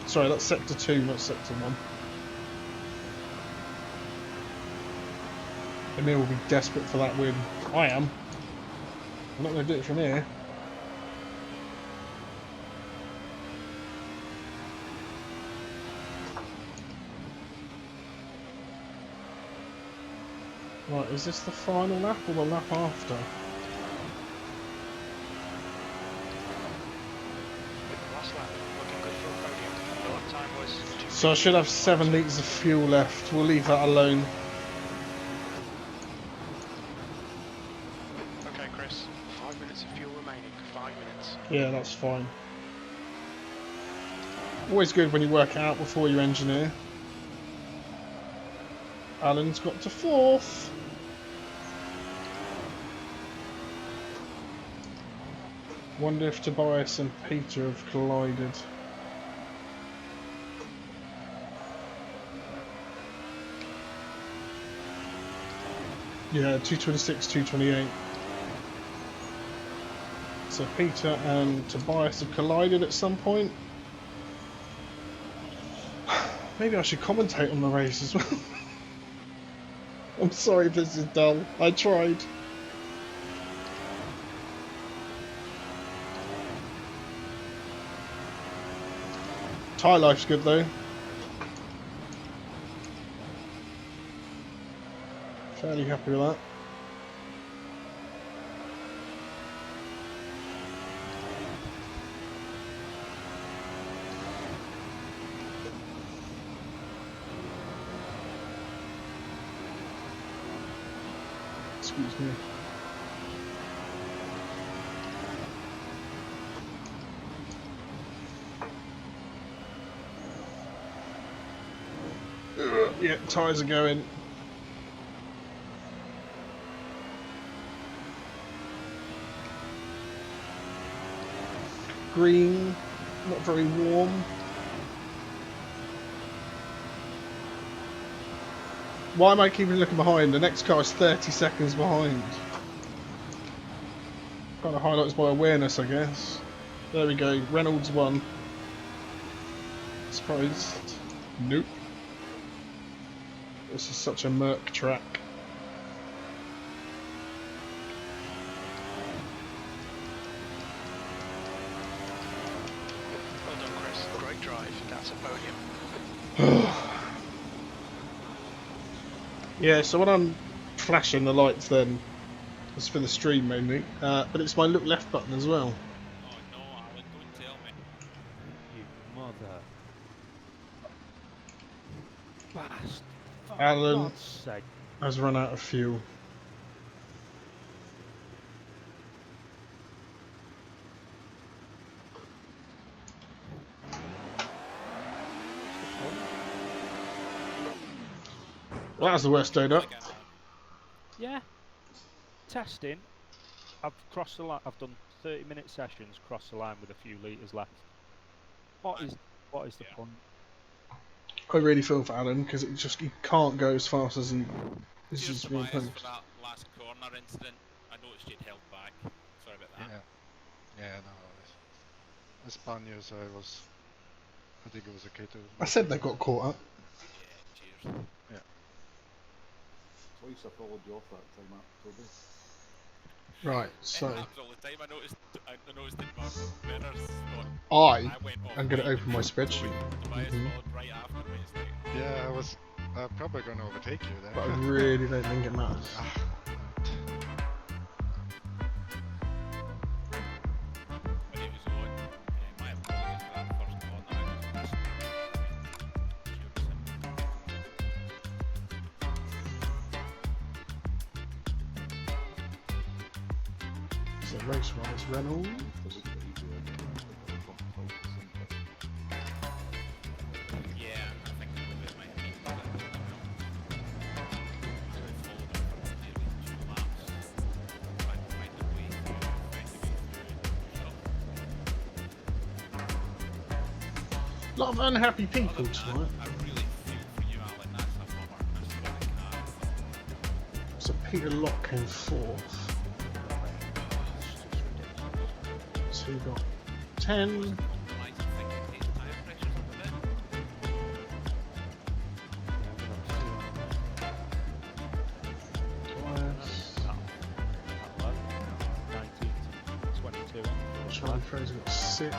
Sorry, that's sector 2, not sector 1. Emil will be desperate for that win. I am. I'm not going to do it from here. Right, is this the final lap or the lap after? Last lap, looking good for a podium. The lap time was 2. So I should have 7 litres of fuel left. We'll leave that alone. Okay, Chris. 5 minutes of fuel remaining. 5 minutes. Yeah, that's fine. Always good when you work it out before you engineer. Alan's got to 4th. Wonder if Tobias and Peter have collided. Yeah, 226, 228. So Peter and Tobias have collided at some point. Maybe I should commentate on the race as well. I'm sorry if this is dull. I tried. Tyre life's good though. Fairly happy with that. Excuse me. Yeah, tyres are going. Green, not very warm. Why am I keeping looking behind? The next car is 30 seconds behind. Kind of highlights my awareness, I guess. There we go. Reynolds won. Surprised? Nope. This is such a murk track. Well done, Chris. Great drive. That's a podium. Yeah, so when I'm flashing the lights then, it's for the stream mainly, but it's my look left button as well. Oh no, Alan, don't tell me. You mother. Bastard. Alan God's sake. has run out of fuel. Well, that was the worst day up. Yeah. Testing. I've crossed the line. I've done 30-minute sessions, crossed the line with a few litres left. What is the point? I really feel for Alan because he can't go as fast as he is Cheers just being Tobias punished. for that last corner incident. I noticed you'd held back. Sorry about that. Yeah, no. Spaniards, I think it was okay to. I said they got caught up. Yeah, cheers. Yeah. Twice I followed you off that time up, Toby. Right, It so happens all the time. I noticed in my mirrors. I went off am going to right open my spreadsheet. Tobias followed right after me. It's like, Yeah, I was probably going to overtake you there. But I really don't think it matters. when he was on, my apologies for that first corner. I just So race wise, Reynolds. yeah, I think it might be. I followed up for nearly 2 laps. Trying to find a way through, A lot of unhappy people tonight. I really feel for you, Alan. That's a bummer. That's what I can. So Peter Locke came fourth. So we got 10. Charlie Fraser got 6th.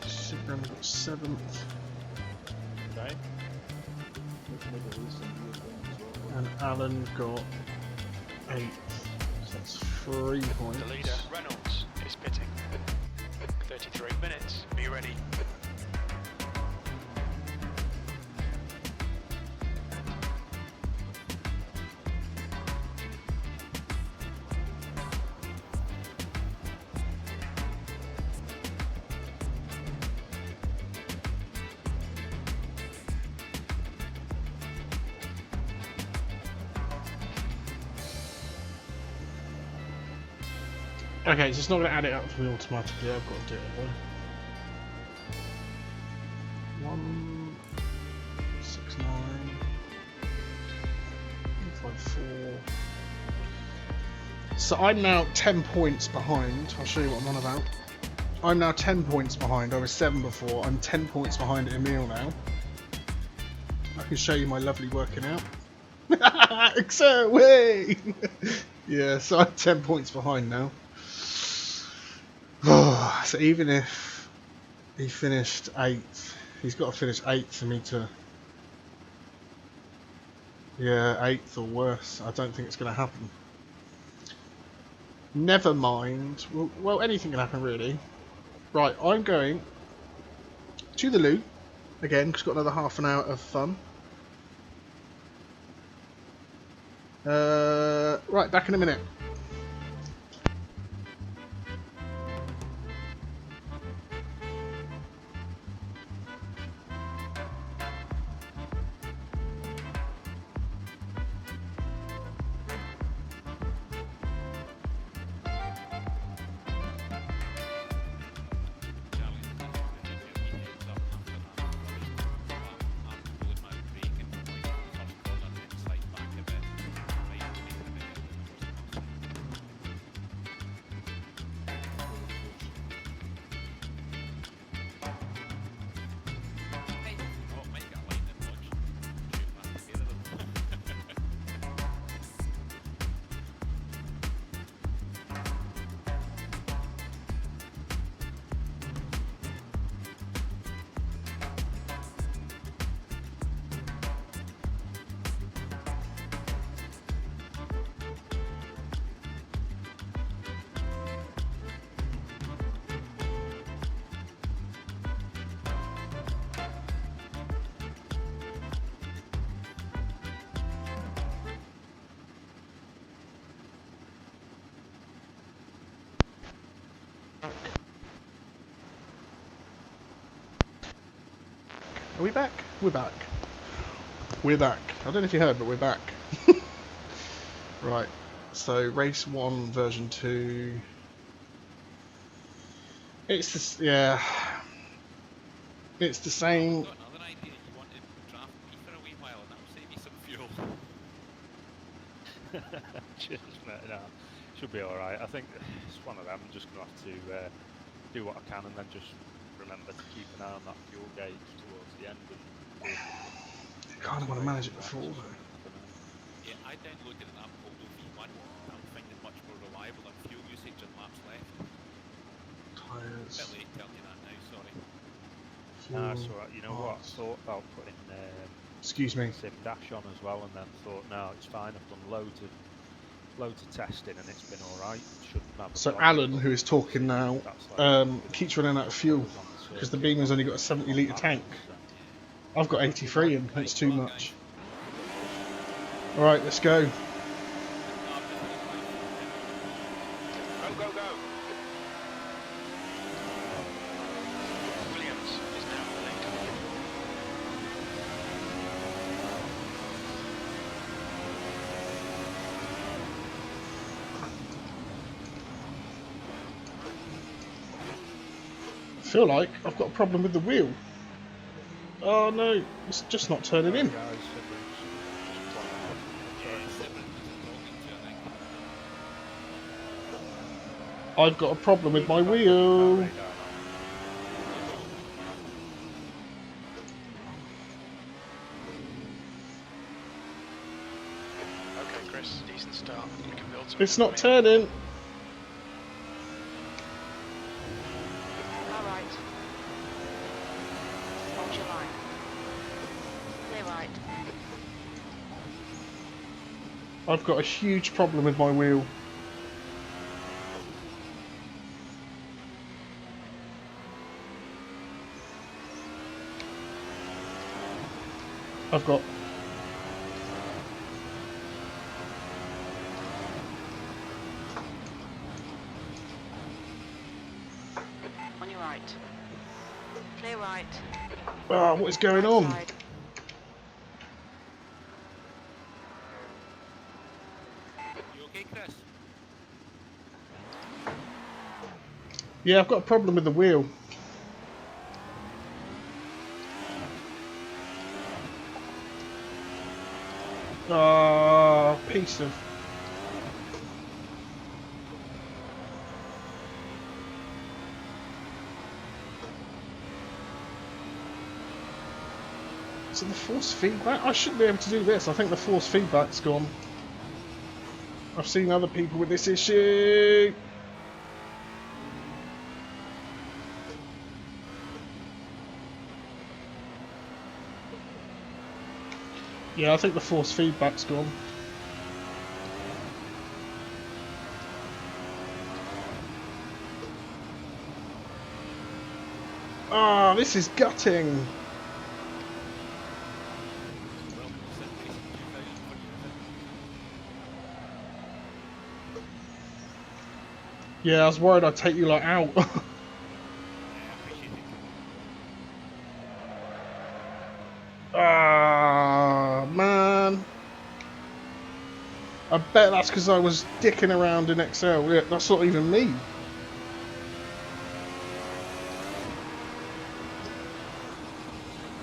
Superman got 7th. Okay. And Alan got 8th. So that's 3 points. The leader, Reynolds, is pitting. 33 minutes. Be ready. Okay, so it's not going to add it up for me automatically. I've got to do it. 169 154. So I'm now 10 points behind. I'll show you what I'm on about. I'm now 10 points behind. I was 7 before. I'm 10 points behind Emil now. I can show you my lovely working out. Excel way! Yeah, so I'm 10 points behind now. So even if he finished 8th, he's got to finish 8th for me to... Yeah, 8th or worse. I don't think it's going to happen. Never mind. Well, anything can happen really. Right, I'm going to the loo again because I've got another half an hour of fun. Right, back in a minute. Are we back? We're back. We're back. I don't know if you heard, but we're back. Right. So race 1, version 2. It's this, yeah. It's the same. I've got another idea. You want to draft me for a wee while, and that'll save you some fuel. Cheers, mate. No, should be all right. I think it's one of them. I'm just gonna have to do what I can, and then just remember to keep an eye on that fuel gauge towards the end. And You kind of want to manage it before, though. Yeah, I downloaded an app called V1 that I'm finding much more reliable on fuel usage and laps left. Tyres. Bit late telling you that now, sorry. Nah, it's alright. You know what? I thought about putting Excuse me. Sim Dash on as well, and then thought, no, it's fine. I've done loads of testing, and it's been alright. So Alan, who is talking now, keeps running out of fuel because the Beamer's only got a 70-litre tank. I've got 83 and it's too much. Alright, let's go. Go, go, go. Williams is now the lead. I feel like I've got a problem with the wheel. Oh no, it's just not turning in. I've got a problem with my wheel. Okay, Chris, decent start. We can build some. It's not turning. All right. Hold your line. Clear right. I've got a huge problem with my wheel. I've got... On your right. Clear right. Oh, what is going on? Side. You okay, Chris? Yeah, I've got a problem with the wheel. Ah, piece of... So the force feedback? I shouldn't be able to do this. I think the force feedback's gone. I've seen other people with this issue. Yeah, I think the force feedback's gone. Ah, this is gutting. Yeah, I was worried I'd take you like out. Ah, man. I bet that's because I was dicking around in XL. Yeah, that's not even me.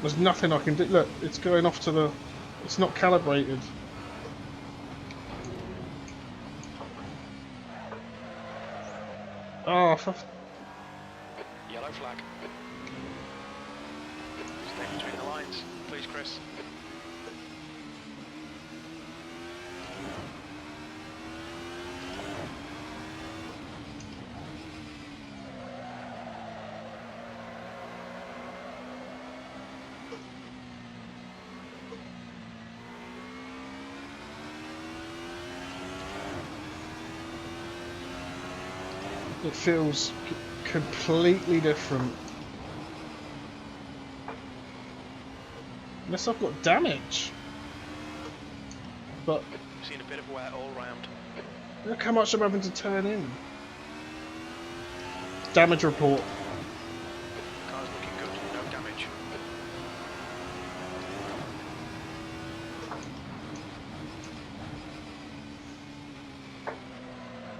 There's nothing I can do. Look, it's going off to the... It's not calibrated. Oh, Yellow flag. Stay between the lines, please, Chris. it feels completely different. Unless I've got damage. But Seen a bit of wear all round. look how much I'm having to turn in. Damage report. Car's looking good, no damage.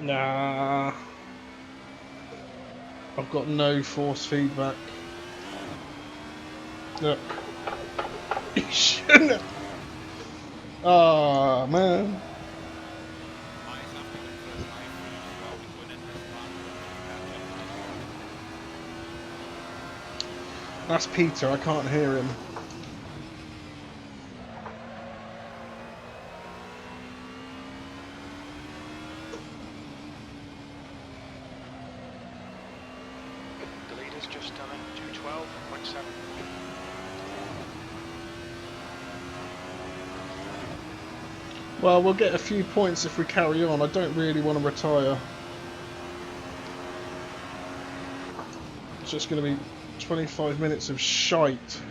Nah. I've got no force feedback. Look. You shouldn't have. Oh, man. That's Peter, I can't hear him. The leader's just done a 212.7. Well, we'll get a few points if we carry on. I don't really want to retire. It's just going to be 25 minutes of shite.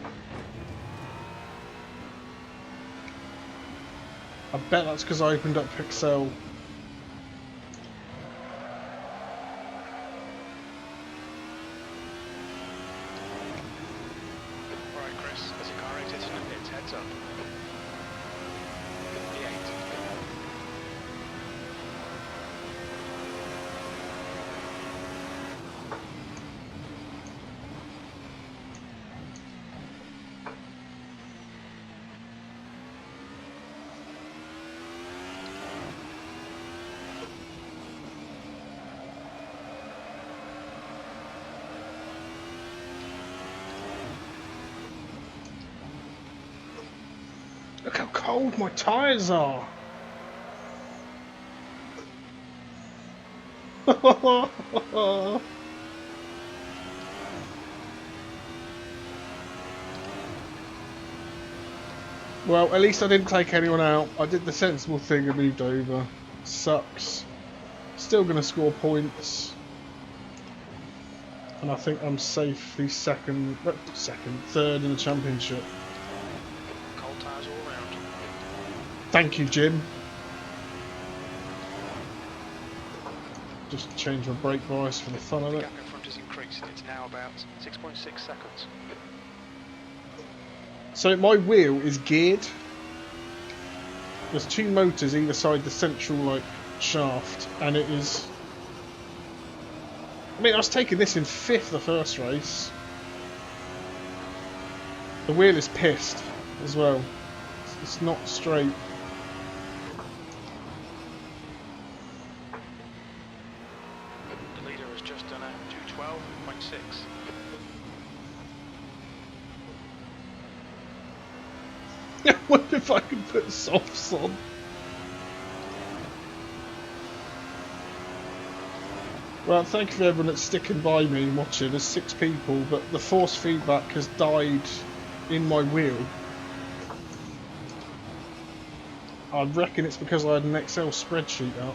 I bet that's because I opened up Pixel. Alright, Chris, as a car exits from the pits, heads up. The 8. Look how cold my tyres are. Well, at least I didn't take anyone out. I did the sensible thing and moved over. Sucks. Still going to score points. And I think I'm safely third in the championship. Cold tyres all round. Thank you, Jim. Just change my brake bias for the fun of The it. gap in front is increasing. It's now about 6.6 seconds. So my wheel is geared. There's two motors either side the central shaft, and it is I mean, I was taking this in 5th the first race. The wheel is pissed as well. It's not straight. The leader has just done a 2:12.6. I wonder if I can put softs on. Well, thank you for everyone that's sticking by me and watching. There's 6 people, but the force feedback has died in my wheel. I reckon it's because I had an Excel spreadsheet up.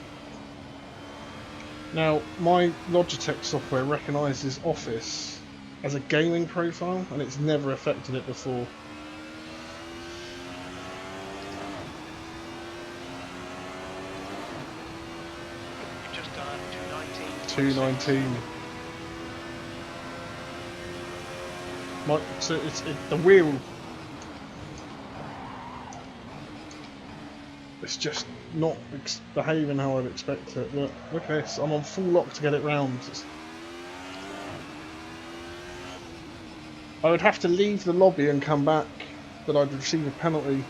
Now, my Logitech software recognises Office as a gaming profile, and it's never affected it before. You've just done a 219. So the wheel. It's just not behaving how I'd expect it. Look at this. I'm on full lock to get it round. I would have to leave the lobby and come back, but I'd receive a penalty.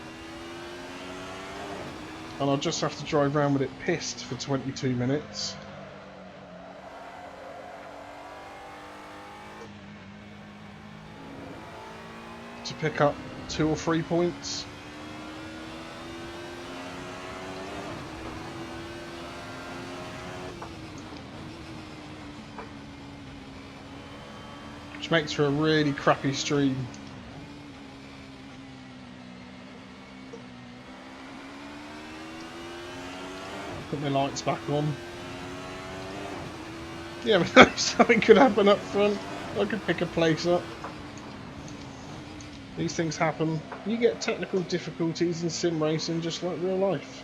And I'll just have to drive around with it pissed for 22 minutes. To pick up 2 or 3 points. Which makes for a really crappy stream. Put my lights back on. Yeah, but something could happen up front. I could pick a place up. These things happen. You get technical difficulties in sim racing just like real life.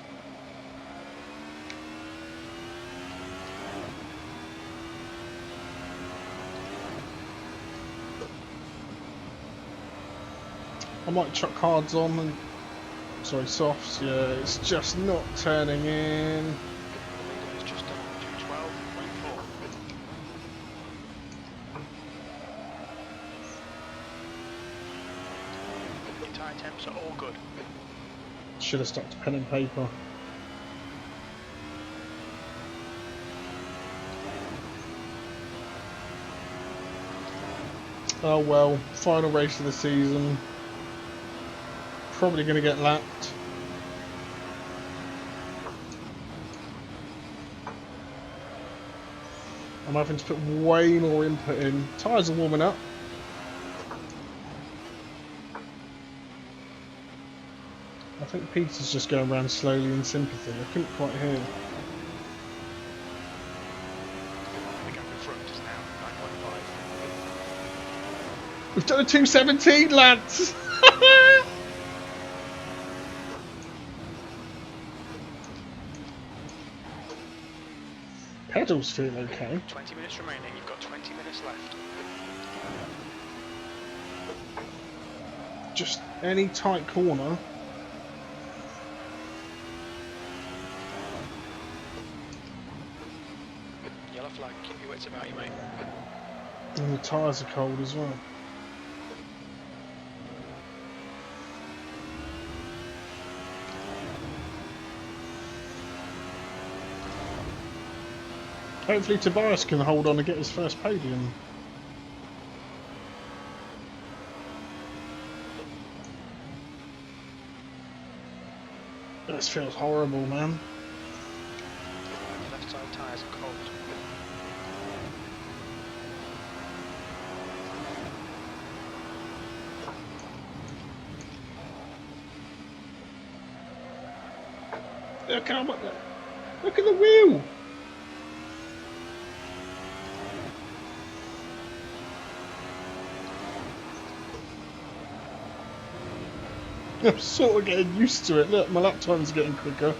I might chuck cards on and... sorry, softs, yeah, it's just not turning in. It's just done 2:12.4. Your tyre temps are all good. Should have stuck to pen and paper. Oh well, final race of the season. Probably going to get lapped. I'm having to put way more input in. Tyres are warming up. I think Peter's just going around slowly in sympathy. I couldn't quite hear. The gap in front is now 9.5. We've done a 2:17, lads! Pedals feel okay. 20 minutes remaining, you've got 20 minutes left. Just any tight corner. Yellow flag, keep your wits about you, mate. And the tyres are cold as well. Hopefully Tobias can hold on and get his first podium. This feels horrible, man. Your left side tyres are cold. Look at the wheel! I'm sort of getting used to it. Look, my lap time's getting quicker.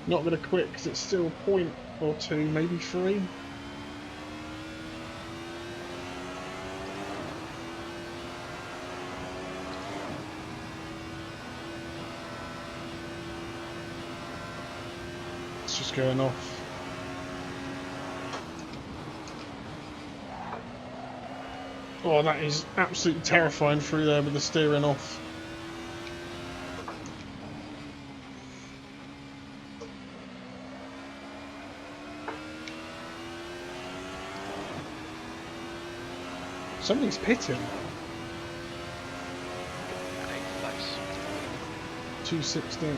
Not going to quit because it's still a point or 2, maybe 3. just going off. Oh, that is absolutely terrifying through there with the steering off. Somebody's pitting. 216.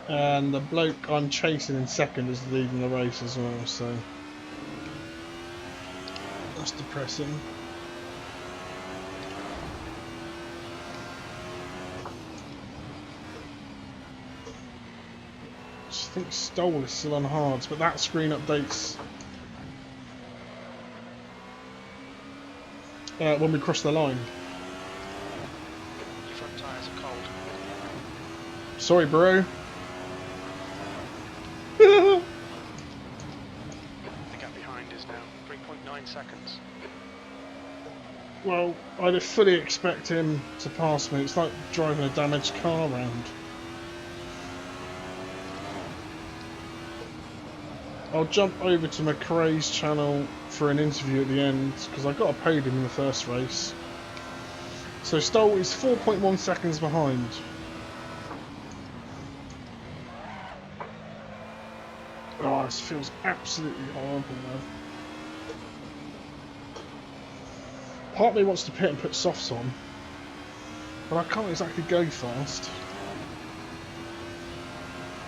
And the bloke I'm chasing in second is leading the race as well, so that's depressing. I think Stoll is still on hards, but that screen updates when we cross the line. Your front tyres are cold. Sorry, bro. The gap behind is now 3.9 seconds. Well, I'd fully expect him to pass me. It's like driving a damaged car around. I'll jump over to McRae's channel for an interview at the end, because I got a podium in the first race. So Stoll is 4.1 seconds behind. Oh, this feels absolutely horrible, man. Part of me wants to pit and put softs on, but I can't exactly go fast.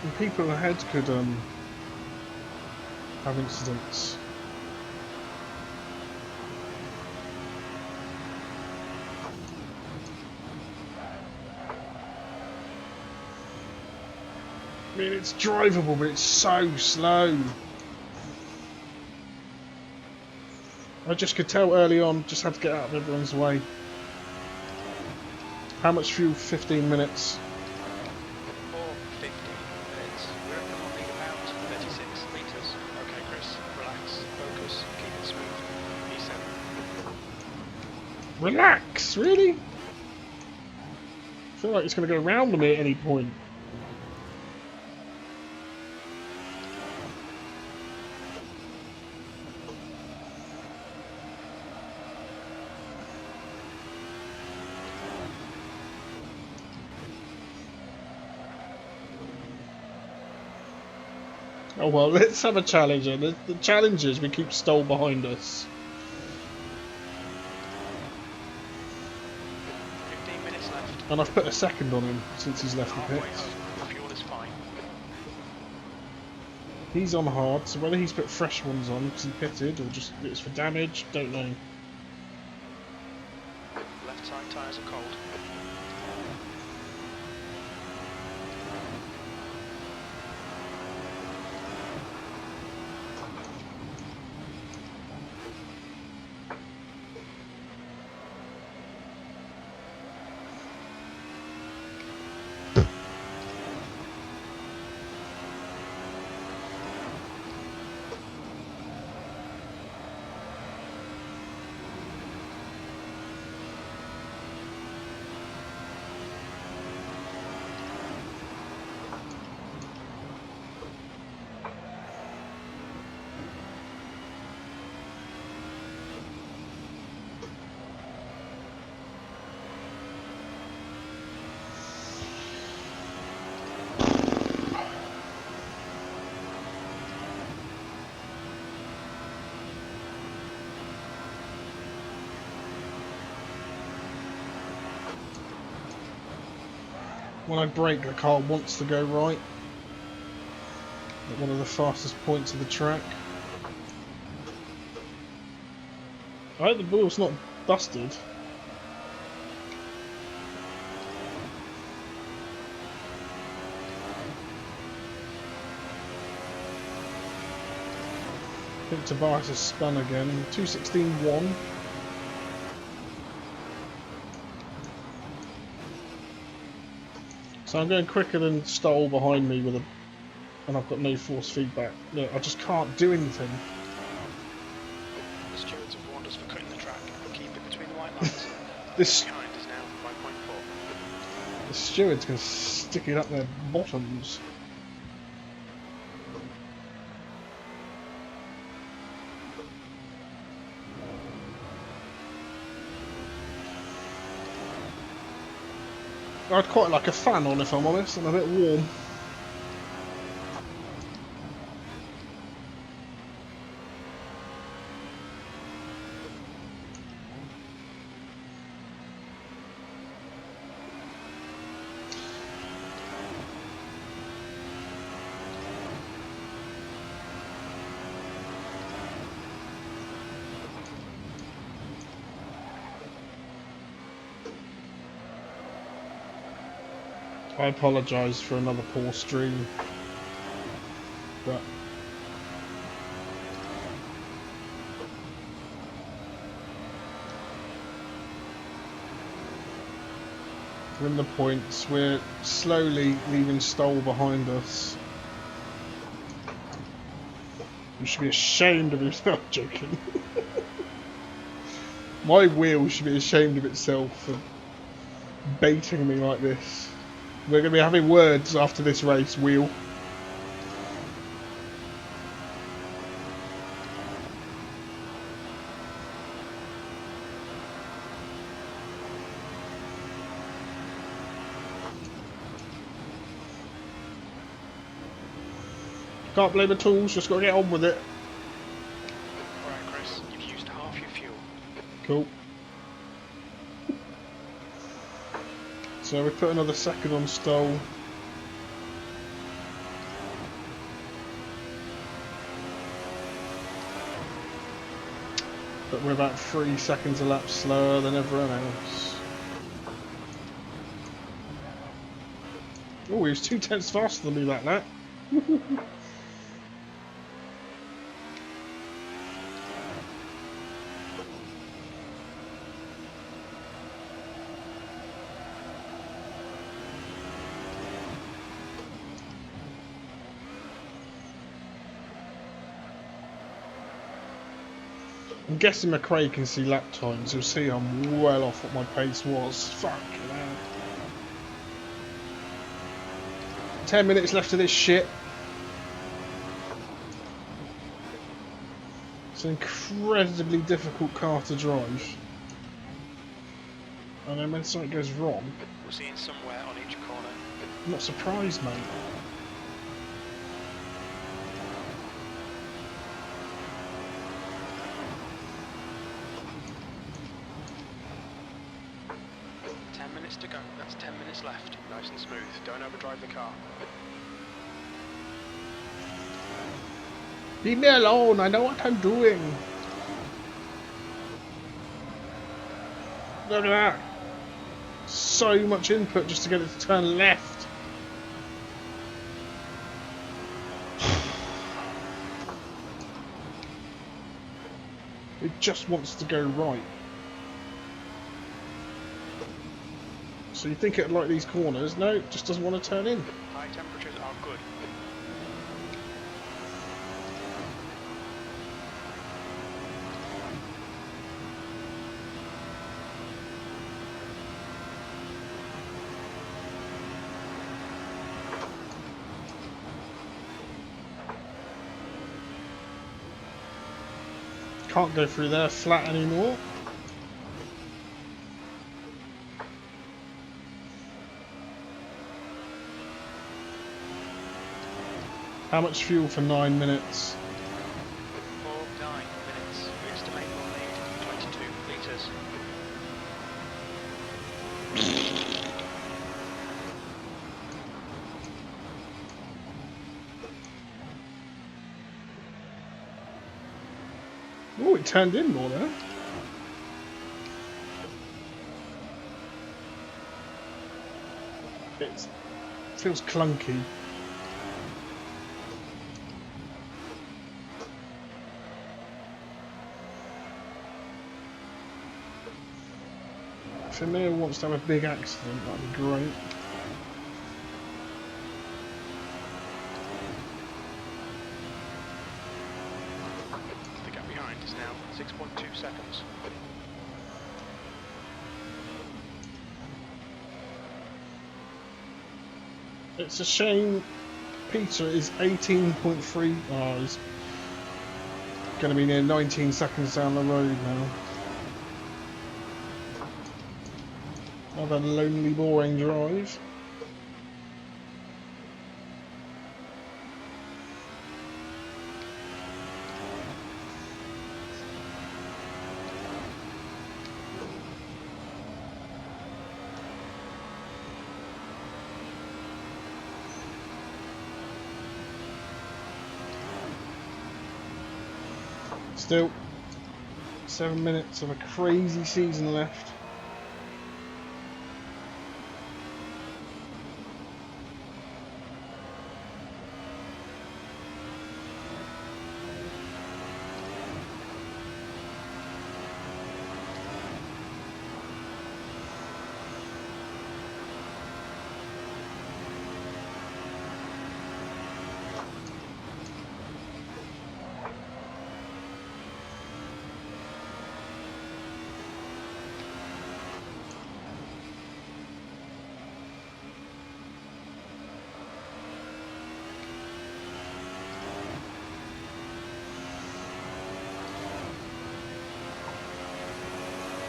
And people ahead could have incidents. I mean, it's drivable, but it's so slow. I just could tell early on, just had to get out of everyone's way. How much fuel? 15 minutes. For 15 minutes, we're economically about 36 litres. Okay, Chris, relax, focus, keep it smooth. E7. Relax, really? I feel like it's going to go round me at any point. Oh well, let's have a challenger. The challenge is we keep Stoll behind us. 15 minutes left. And I've put a second on him since he's left the pits. Fuel is fine. He's on hard, so whether he's put fresh ones on because he pitted or just it's for damage, don't know. Left side tyres are cold. When I brake, the car wants to go right. At one of the fastest points of the track. I hope the wheel's not busted. think Tobias has spun again. 2:16.1. So I'm going quicker than Stoll behind me with a, and I've got no force feedback. Look, I just can't do anything. The stewards have warned us for cutting the track. Keep it between the white lines. This Behind is now 5.4. the stewards can stick it up their bottoms. I'd quite like a fan on if I'm honest, I'm a bit warm. I apologise for another poor stream, but we're in the points. We're slowly leaving Stoll behind us. You should be ashamed of yourself. Joking. My wheel should be ashamed of itself for baiting me like this. We're going to be having words after this race, wheel. Can't blame the tools, just got to get on with it. Alright, Chris, you've used half your fuel. Cool. So we put another second on Stoll. But we're about 3 seconds a lap slower than everyone else. Oh, he was 2/10 faster than me like that. I'm guessing McRae can see lap times. You'll see I'm well off what my pace was. Fucking hell. 10 minutes left of this shit. It's an incredibly difficult car to drive. And then when something goes wrong, We're seeing somewhere on each corner. I'm not surprised, mate. To go. That's 10 minutes left. Nice and smooth. Don't overdrive the car. Leave me alone, I know what I'm doing. Look at that. So much input just to get it to turn left. It just wants to go right. So you think it'd like these corners? No, it just doesn't want to turn in. High temperatures are good. Can't go through there flat anymore. How much fuel for 9 minutes? For 9 minutes, we estimate we'll need 22 litres. Oh, it turned in more there. It feels clunky. If Emil wants to have a big accident, that'd be great. The gap behind is now 6.2 seconds. It's a shame Peter is 18.3. Oh, he's going to be near 19 seconds down the road now. Another lonely, boring drive. Still 7 minutes of a crazy season left.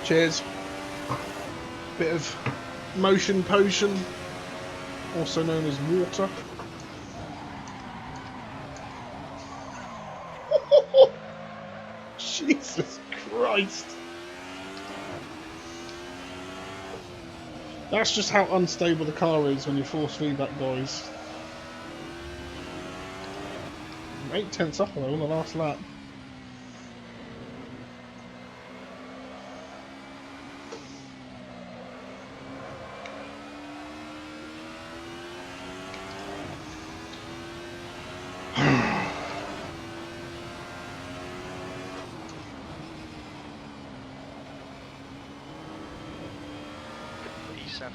Cheers. Bit of motion potion, also known as water. Jesus Christ. That's just how unstable the car is when you force feedback, guys. 8 tenths up though on the last lap. E7.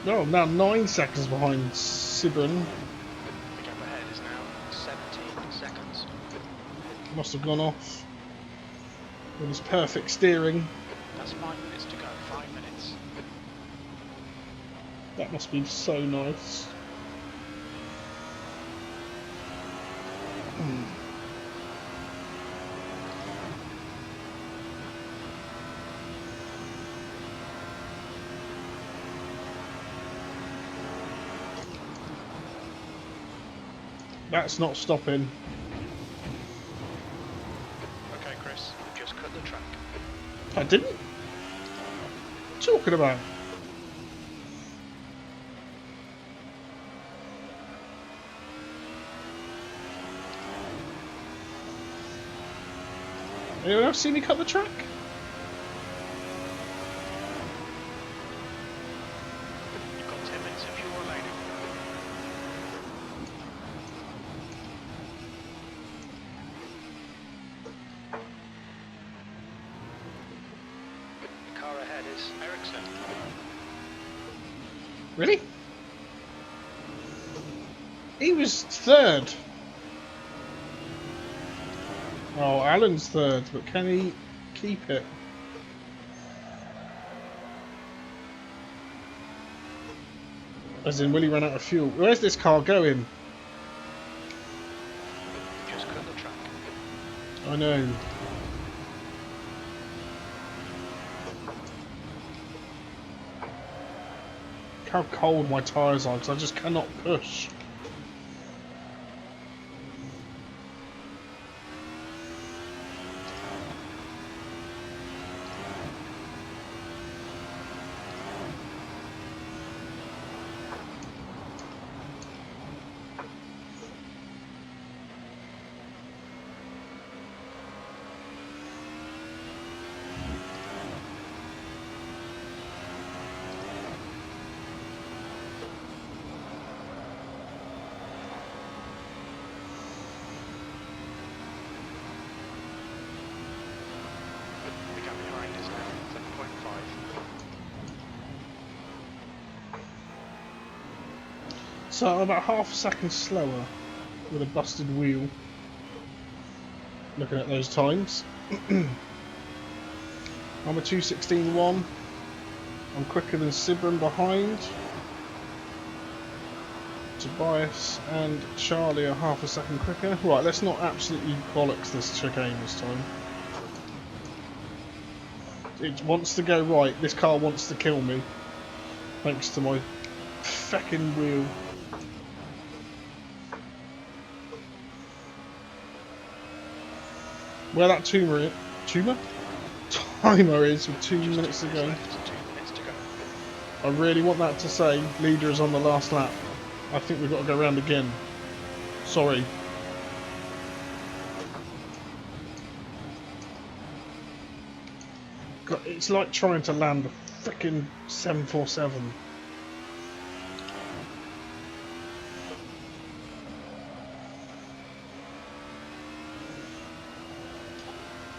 No, I'm now 9 seconds behind Sibon. The gap ahead is now 17 seconds. Must have gone off with his perfect steering. That's 5 minutes to go. 5 minutes. That must be so nice. That's not stopping. Okay, Chris, you just cut the track. I didn't? What are you talking about? Anyone else see me cut the track? You've got 10 minutes of fuel remaining. The car ahead is Ericsson. Really? He was third. Oh, Alan's third, but can he keep it? As in, will he run out of fuel? Where's this car going? Just cut the track. I know. Look how cold my tyres are, because I just cannot push. So I'm about half a second slower with a busted wheel. Looking at those times. I'm a 2:16.1. I'm quicker than Sibram behind. Tobias and Charlie are half a second quicker. Right, let's not absolutely bollocks this chicane this time. It wants to go right. This car wants to kill me. Thanks to my feckin' wheel. Where that timer is with 2 minutes to go. I really want that to say leader is on the last lap. I think we've got to go around again. Sorry. God, it's like trying to land a frickin' 747.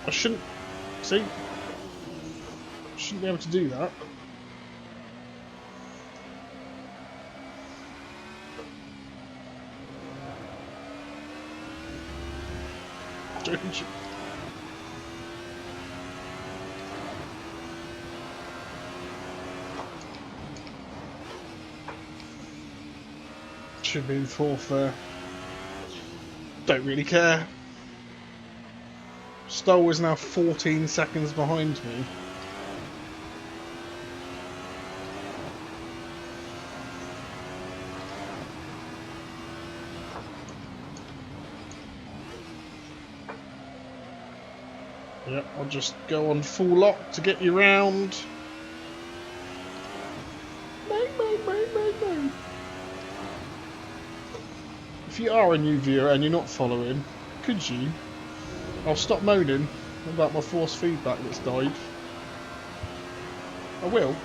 I shouldn't... See? Shouldn't be able to do that. Don't you? Should be in fourth there. Don't really care. Stoll is now 14 seconds behind me. Yeah, I'll just go on full lock to get you round. If you are a new viewer and you're not following, could you? I'll stop moaning about my force feedback that's died. I will.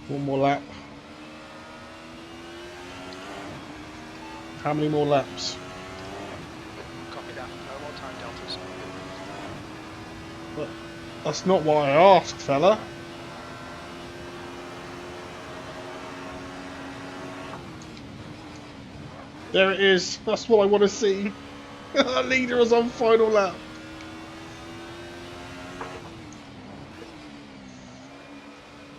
One more lap. How many more laps? Copy that. No more time deltas. But that's not what I asked, fella. There it is. That's what I want to see. Leader is on final lap.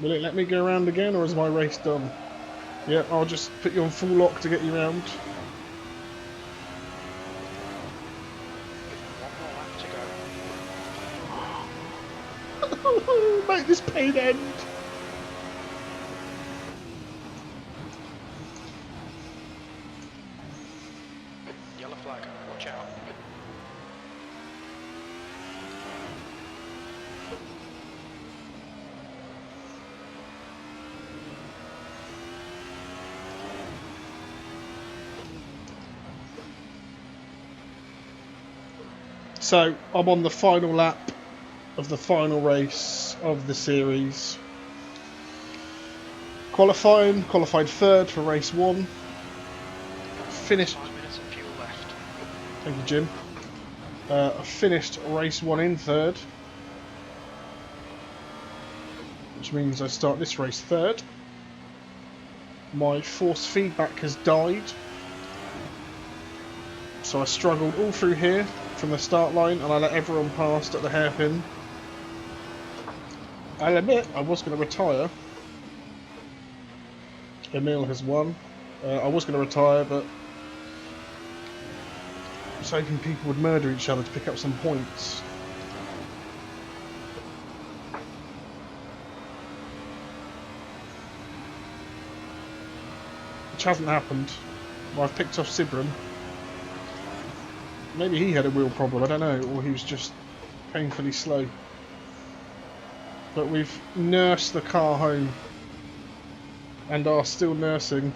Will it let me go around again, or is my race done? Yeah, I'll just put you on full lock to get you round. One more lap to go. Make this pain end. Yellow flag, watch out. So, I'm on the final lap of the final race of the series. Qualified third for race 1. Finished... 5 minutes of fuel left. Thank you, Jim. I finished race 1 in third. Which means I start this race third. My force feedback has died. So I struggled all through here from the start line, and I let everyone past at the hairpin. I'll admit I was going to retire. Emil has won. I was going to retire, but I was hoping people would murder each other to pick up some points. Which hasn't happened. Well, I've picked off Sibram. Maybe he had a wheel problem, I don't know, or he was just painfully slow. But we've nursed the car home and are still nursing.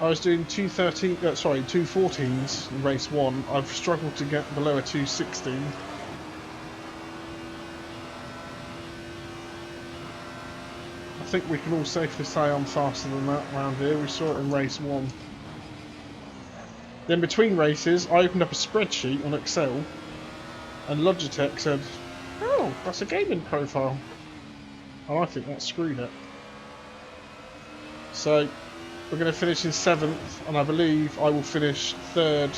I was doing 214s in race 1. I've struggled to get below a 216. I think we can all safely say I'm faster than that around here. We saw it in race 1. Then between races, I opened up a spreadsheet on Excel, and Logitech said, "Oh, that's a gaming profile." And I think that screwed it. So we're going to finish in 7th, and I believe I will finish 3rd.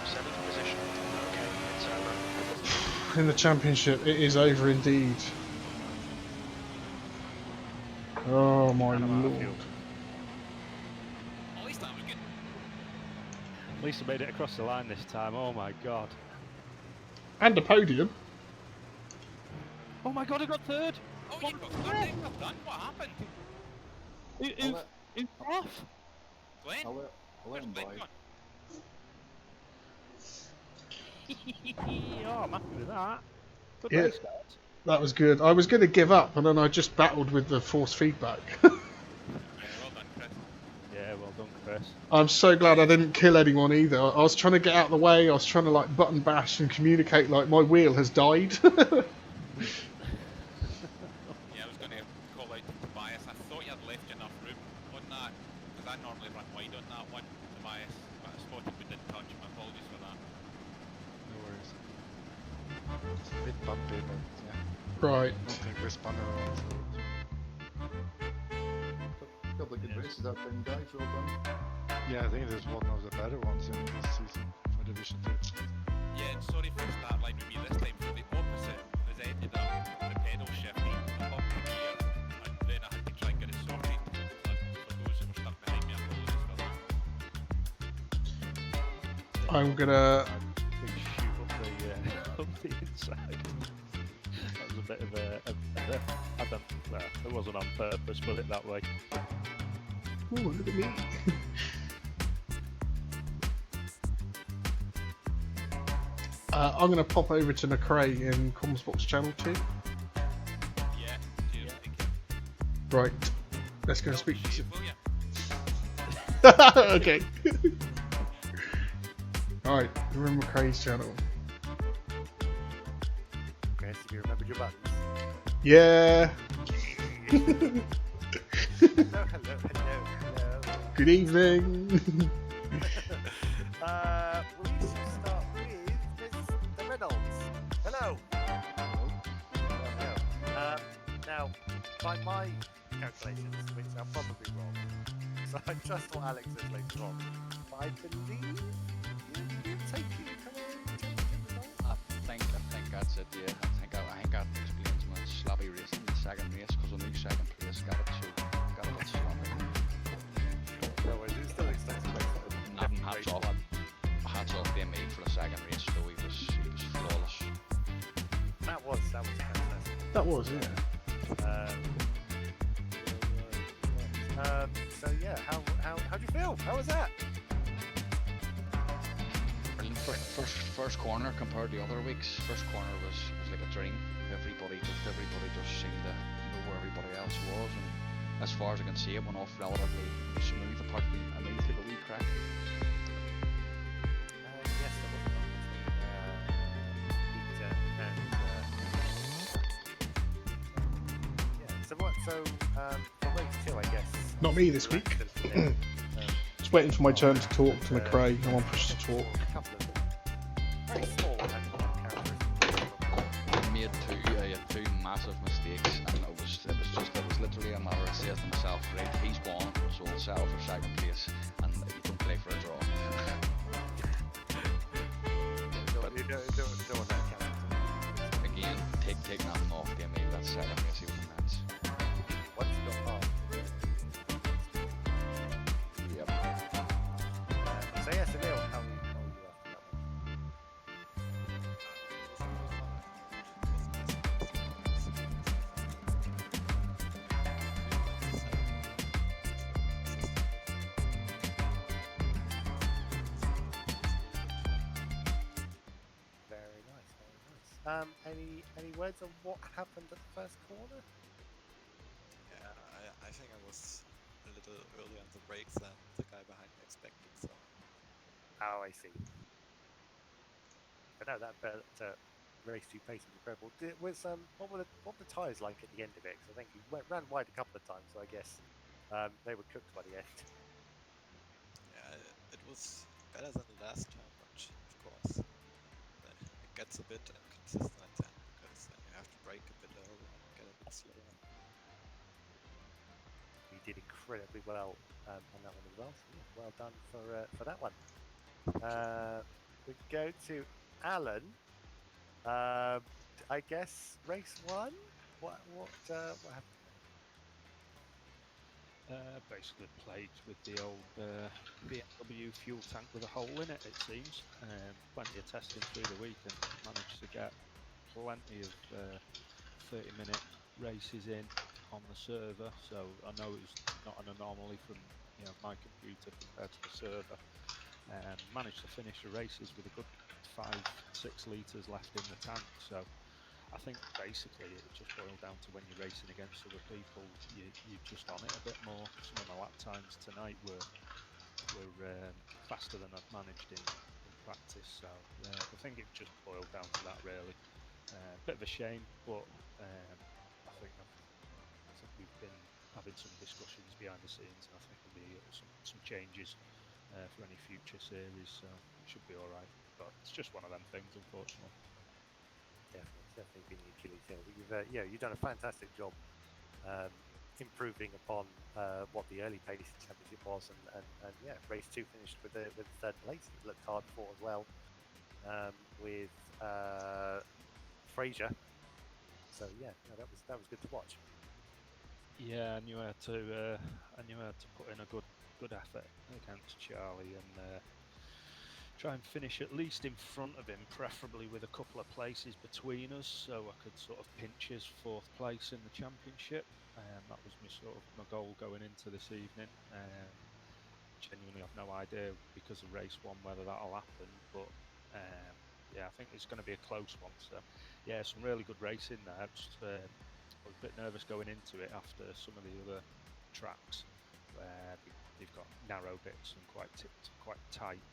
7th position. Okay, it's over. In the championship. It is over indeed. Oh my lord. At least I made it across the line this time. Oh my god. And a podium. Oh my god, I got 3rd. Oh, you got 3rd. Well done. What happened? Who's off? Glenn? I'll let him by. Oh, I'm happy with that. Good Yeah, race, guys. that was good. I was going to give up, and then I just battled with the force feedback. Yeah, well done, Chris. I'm so glad I didn't kill anyone either. I was trying to get out of the way. I was trying to like button bash and communicate like my wheel has died. Yeah, I was going to call out to Tobias. I thought you had left enough room on that, because I normally run wide on that one, Tobias. But I spotted we didn't touch. My apologies for that. No worries. It's a bit bumpy, but yeah. Right. I don't think we spun around. So. A couple of good races out there, guys. Well done. Yeah, I think it is one of the better ones in this season for Division 2. Yeah, and sorry for the start line with me this time. For the opposite has ended up the pedal shifting up the gear, and then I had to try and get it sorted. For those that were stuck behind me, I apologize for that. I'm gonna. Big shoot up the inside. That was a bit of a I don't. Well, it wasn't on purpose, put it that way. Oh, look at me. I'm going to pop over to McRae in Comsbox Channel 2. Yeah, cheers, thank you. Right, let's go and speak to Will ya? Okay. Alright, we're in McRae's channel. Chris, have you remembered your buttons? Yeah. Hello. Good evening. We should start with Mr. Reynolds. Hello. Now, by my calculations, which are probably wrong, so I trust what Alex says later on, but I believe you're taking I think that's it, yeah. I think that explains my sloppy racing in the second race, because I knew second place got it sloppy. No worries, it's still extensive race. Hats off to me for the second race, though he was flawless. That was fantastic. That was, yeah. So yeah, how do you feel? How was that? First corner compared to other weeks. First corner was like a dream. Everybody just seemed to know where everybody else was, and as far as I can see, it went off relatively smooth. Apart from I mean, took a wee crack. Yes, there was one between Peter and yeah. So what? So for race 2, I guess. Not me this week. Just waiting for my turn to talk to McRae. I'm on push to talk. A couple of very small characters. I had two massive mistakes, and it was literally a matter of saying to myself, right, he's won, so I'll settle for second place, and you don't play for a draw. You don't want that character. Again, take nothing off game, maybe that second race he was immense. Once you got past. Yep. So yes, Emil, how are you after that one? Very nice, very nice. Any words on what happened at the first corner? Yeah, I think I was a little earlier on the brakes than the guy behind me expected, so. Oh, I see. But no, that race 2 pace was incredible. What were the tyres like at the end of it? Because I think you ran wide a couple of times, so I guess they were cooked by the end. Yeah, was better than the last time, but of course it gets a bit inconsistent at the end because then you have to brake a bit earlier and get a bit slower. He did incredibly well on that one as well. So yeah, well done for that one. We go to Alan. I guess race 1. What happened? Basically plagued with the old BMW fuel tank with a hole in it, it seems. Plenty of testing through the week and managed to get plenty of 30-minute races in on the server. So I know it was not an anomaly from my computer compared to the server. Managed to finish the races with a good 5-6 litres left in the tank. So I think basically it just boiled down to when you're racing against other people, you're just on it a bit more. Some of my lap times tonight were faster than I've managed in practice, so I think it just boiled down to that really. Bit of a shame, but I think we've been having some discussions behind the scenes, and I think there'll be some changes for any future series, so it should be all right. But it's just one of them things, unfortunately. Definitely been the Achilles heel. But you've done a fantastic job improving upon what the early pace championship was, and yeah, race 2 finished with third place. It looked hard fought as well with Fraser. So yeah, no, that was good to watch. Yeah, I knew how to put in a good effort against Charlie and try and finish at least in front of him, preferably with a couple of places between us, so I could sort of pinch his 4th place in the championship. That was my goal going into this evening. Genuinely have no idea because of race 1 whether that'll happen, but yeah, I think it's going to be a close one. So yeah, some really good racing there. I was a bit nervous going into it after some of the other tracks where they've got narrow bits and quite tight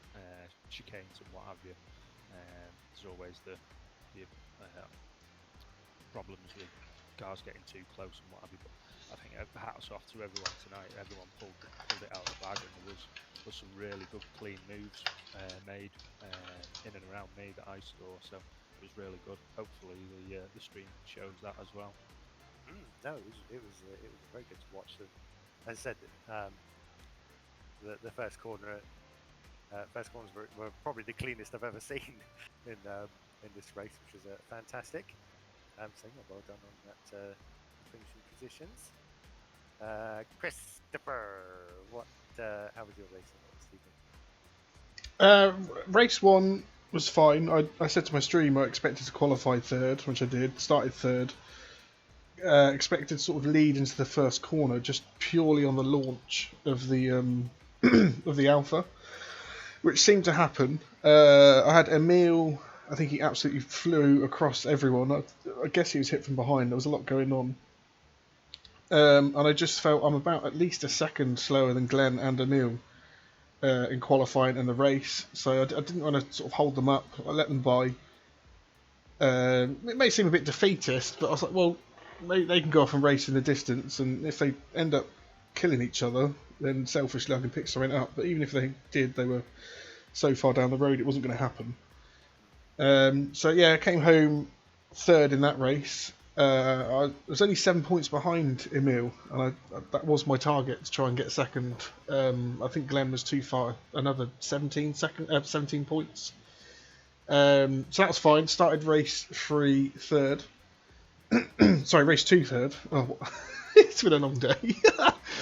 chicanes and what have you. There's always the problems with cars getting too close and what have you. But I think hats off to everyone tonight. Everyone pulled it out of the bag, and there was some really good clean moves made in and around me that I saw. So it was really good. Hopefully the stream shows that as well. No, it was very good to watch. As I said, the first corners were probably the cleanest I've ever seen in this race, which was fantastic. So yeah, well done on that finishing positions. Christopher, how was your racing this evening? Race 1 was fine. I said to my stream I expected to qualify 3rd, which I did. Started 3rd. Expected sort of lead into the first corner just purely on the launch of the of the Alpha, which seemed to happen. I had Emil. I think he absolutely flew across everyone. I guess he was hit from behind. There was a lot going on. And I just felt I'm about at least a second slower than Glenn and Emil in qualifying in the race. So I didn't want to sort of hold them up. I let them by. It may seem a bit defeatist, but I was like, well, they can go off and race in the distance, and if they end up killing each other, then selfishly I can pick something up. But even if they did, they were so far down the road, it wasn't going to happen. So yeah, I came home 3rd in that race. I was only 7 points behind Emil, and that was my target, to try and get 2nd. I think Glenn was too far, another 17 points. So that was fine. Started race 3 3rd. Sorry, race 2 3rd. Oh, it's been a long day. It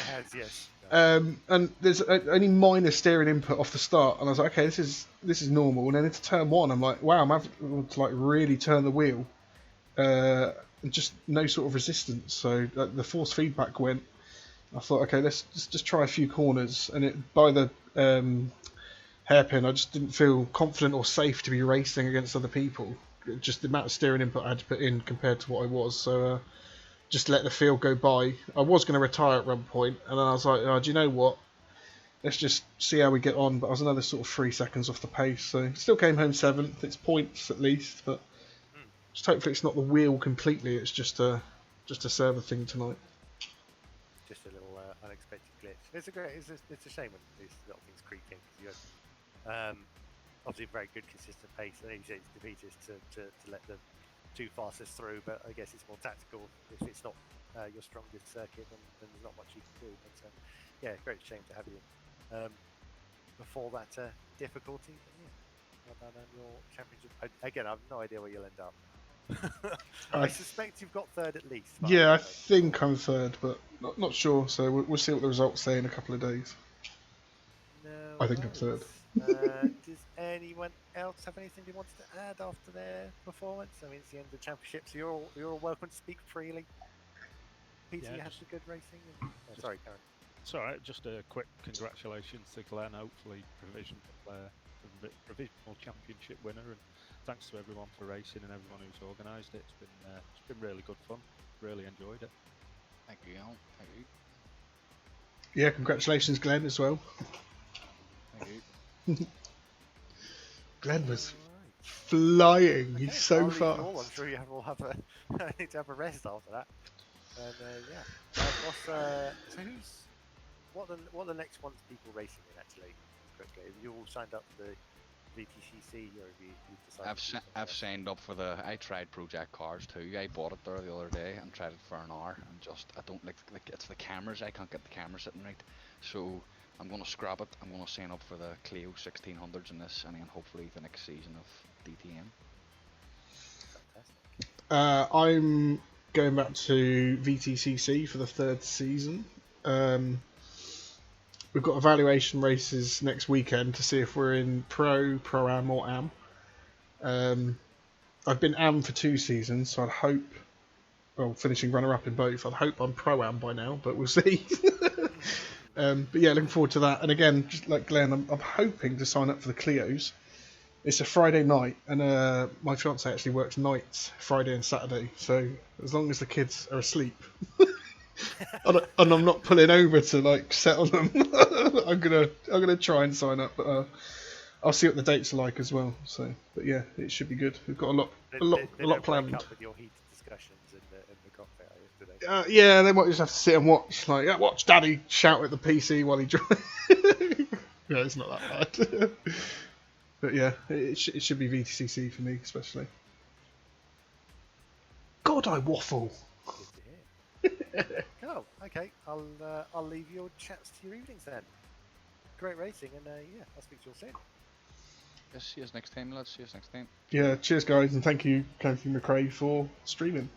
has, yes. And there's only minor steering input off the start, and I was like, okay, this is normal. And then into turn 1, I'm like, wow, I'm having to like really turn the wheel, and just no sort of resistance. So the force feedback went. I thought, okay, let's just try a few corners, and by the hairpin, I just didn't feel confident or safe to be racing against other people. Just the amount of steering input I had to put in compared to what I was. So just let the field go by. I was going to retire at one point, and then I was like, oh, do you know what? Let's just see how we get on. But I was another sort of 3 seconds off the pace, so still came home 7th. It's points at least, but just hopefully it's not the wheel completely. It's just a server thing tonight. just a little unexpected glitch. It's a shame when these little things creep in, because you have obviously very good consistent pace, and usually it's defeaters to let the two fastest through, but I guess it's more tactical. If it's not your strongest circuit, then there's not much you can do. But yeah, great shame to have you before that difficulty. But yeah, well done on your championship. Again, I have no idea where you'll end up. I suspect you've got third at least. Yeah, I think I'm third, but not sure. So we'll see what the results say in a couple of days. No I think I'm third. Does anyone else have anything they wanted to add after their performance? I mean, it's the end of the championship, so you're all welcome to speak freely. Peter, you had some good racing. Sorry, Karen. It's all right. Just a quick congratulations to Glenn. Hopefully, provisional championship winner, and thanks to everyone for racing and everyone who's organised it. It's been really good fun. Really enjoyed it. Thank you, Al. Thank you. Yeah, congratulations, Glenn, as well. Thank you. Glenn was flying. Okay, He's so I'll leave fast. you all. I'm sure you will have need to have a rest after that. And yeah, what are the next ones people racing in actually? Quickly, have you all signed up for the VTCC, or have you decided? I've signed up for the. I tried Project Cars too. I bought it there the other day and tried it for an hour, and I don't like it's the cameras. I can't get the camera sitting right, so I'm gonna scrap it. I'm gonna sign up for the Clio 1600s in this, and then hopefully the next season of DTM. Fantastic. I'm going back to VTCC for the third season. We've got evaluation races next weekend to see if we're in Pro-Am or Am. I've been Am for 2 seasons, so I'd hope, well, finishing runner-up in both, I'd hope I'm Pro-Am by now, but we'll see. But yeah, looking forward to that. And again, just like Glenn, I'm hoping to sign up for the Clios. It's a Friday night, and my fiance actually works nights, Friday and Saturday, so as long as the kids are asleep, and I'm not pulling over to like settle them, I'm gonna try and sign up. But I'll see what the dates are like as well. So, but yeah, it should be good. We've got a lot planned. Break up with your heated discussions in the cockpit yesterday. Yeah, they might just have to sit and watch. Like, yeah, watch Daddy shout at the PC while he drives. Yeah, it's not that bad. But yeah, it should be VTCC for me, especially. God, I waffle. Oh, okay. I'll leave your chats to your evenings then. Great racing, and yeah, I'll speak to you all soon. Yes, see you next time, lads. See you next time. Yeah, cheers, guys, and thank you, Kathy McRae, for streaming.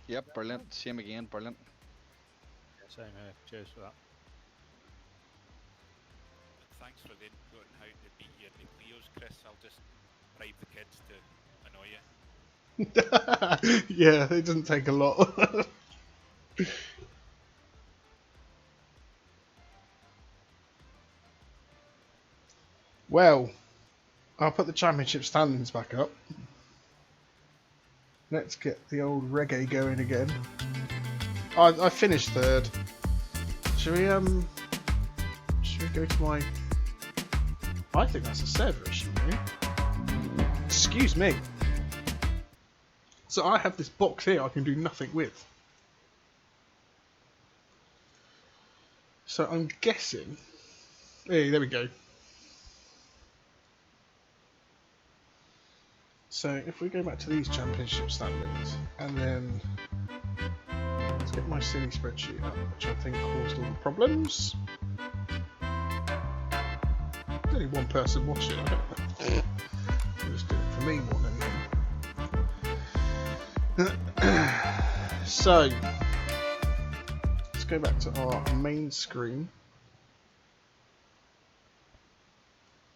Yep, brilliant. Same again, brilliant. Same here. Cheers for that. Thanks for the input on how to beat you in the Clios, Chris. I'll just bribe the kids to annoy you. Yeah, it doesn't take a lot. Well, I'll put the championship standings back up. Let's get the old reggae going again. I finished third. Should we go to my... I think that's a server issue, really. Excuse me. So I have this box here I can do nothing with. So I'm guessing... Hey, there we go. So if we go back to these championship standings, and then let's get my silly spreadsheet up, which I think caused all the problems. There's only one person watching, I don't know. I'll just do it for me more than anything. So let's go back to our main screen.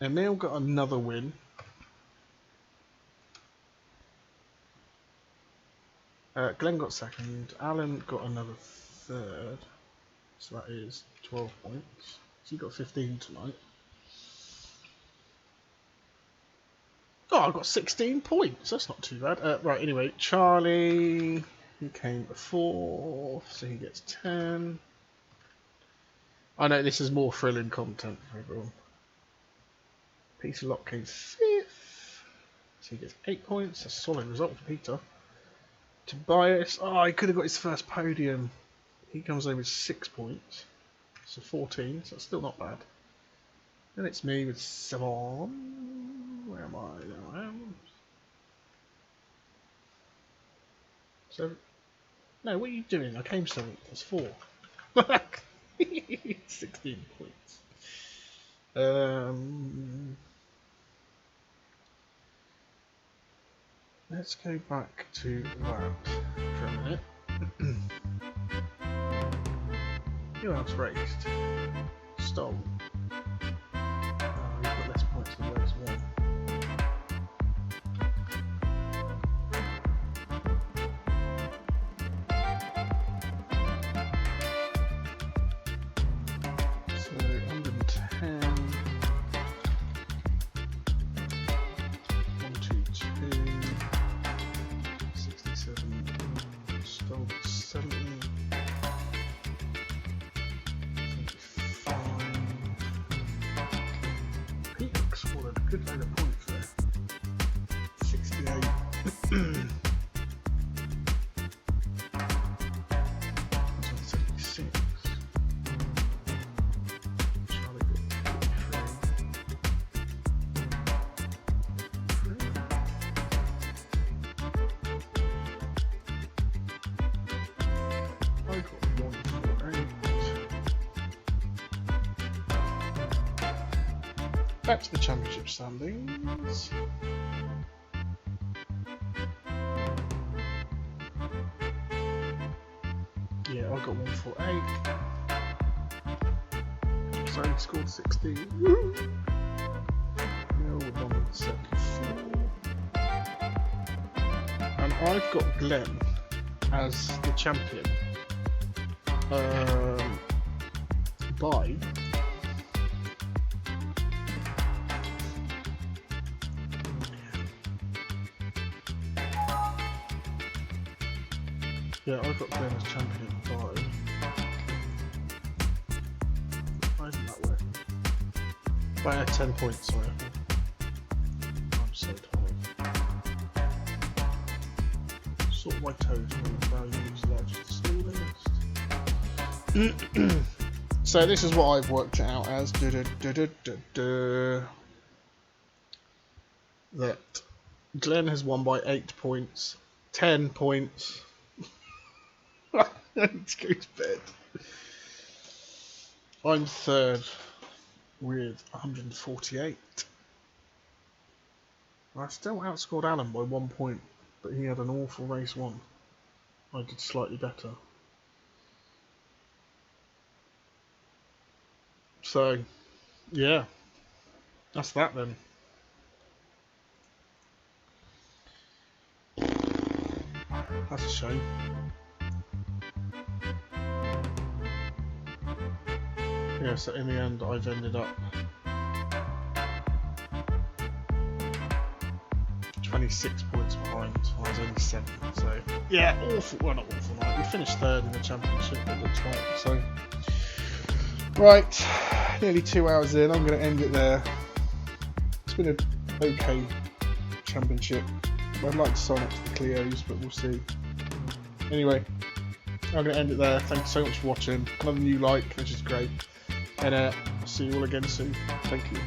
Emil got another win. Glenn got second, Alan got another third, so that is 12 points. So he got 15 tonight. Oh, I got 16 points, that's not too bad. Right, anyway, Charlie, he came fourth, so he gets 10. I know this is more thrilling content for everyone. Peter Locke came 5th, so he gets 8 points, a solid result for Peter. Tobias, oh, he could have got his first podium. He comes in with 6 points, so 14, so that's still not bad. Then it's me with 7. Where am I? There I am. 7. No, what are you doing? I came 7th. That's 4. 16 points. Let's go back to that for a minute. Who else raced? Stoll. Oh, you've got less points than race 1. So 110. 122. 67. Stoll 70. 75. Peak scored a good load of points there. 68. That's on 76. Charlie got 43. I got 148. Back to the championship standings. Yeah, I got 148. So he scored 60. Woo! Neil with 174. And I've got Glenn as the champion. By yeah, I've got Glenn as champion by. Why isn't that working? By 10 points, sorry. I'm so tired. Sort my total values largest to smallest. So this is what I've worked it out as. That Glenn has won by 8 points, 10 points. I need to go to bed. I'm third with 148. I still outscored Alan by 1 point, but he had an awful race 1. I did slightly better. So, yeah, that's that then. That's a shame. Yeah, so in the end I've ended up 26 points behind. I was only 7th, so yeah, awful, well not awful night. We finished 3rd in the championship, it looks like, so. Right, nearly 2 hours in, I'm going to end it there. It's been an okay championship. I'd like to sign up to the Clios, but we'll see. Anyway, I'm going to end it there. Thank you so much for watching. Another new like, which is great. And I'll see you all again soon. Thank you.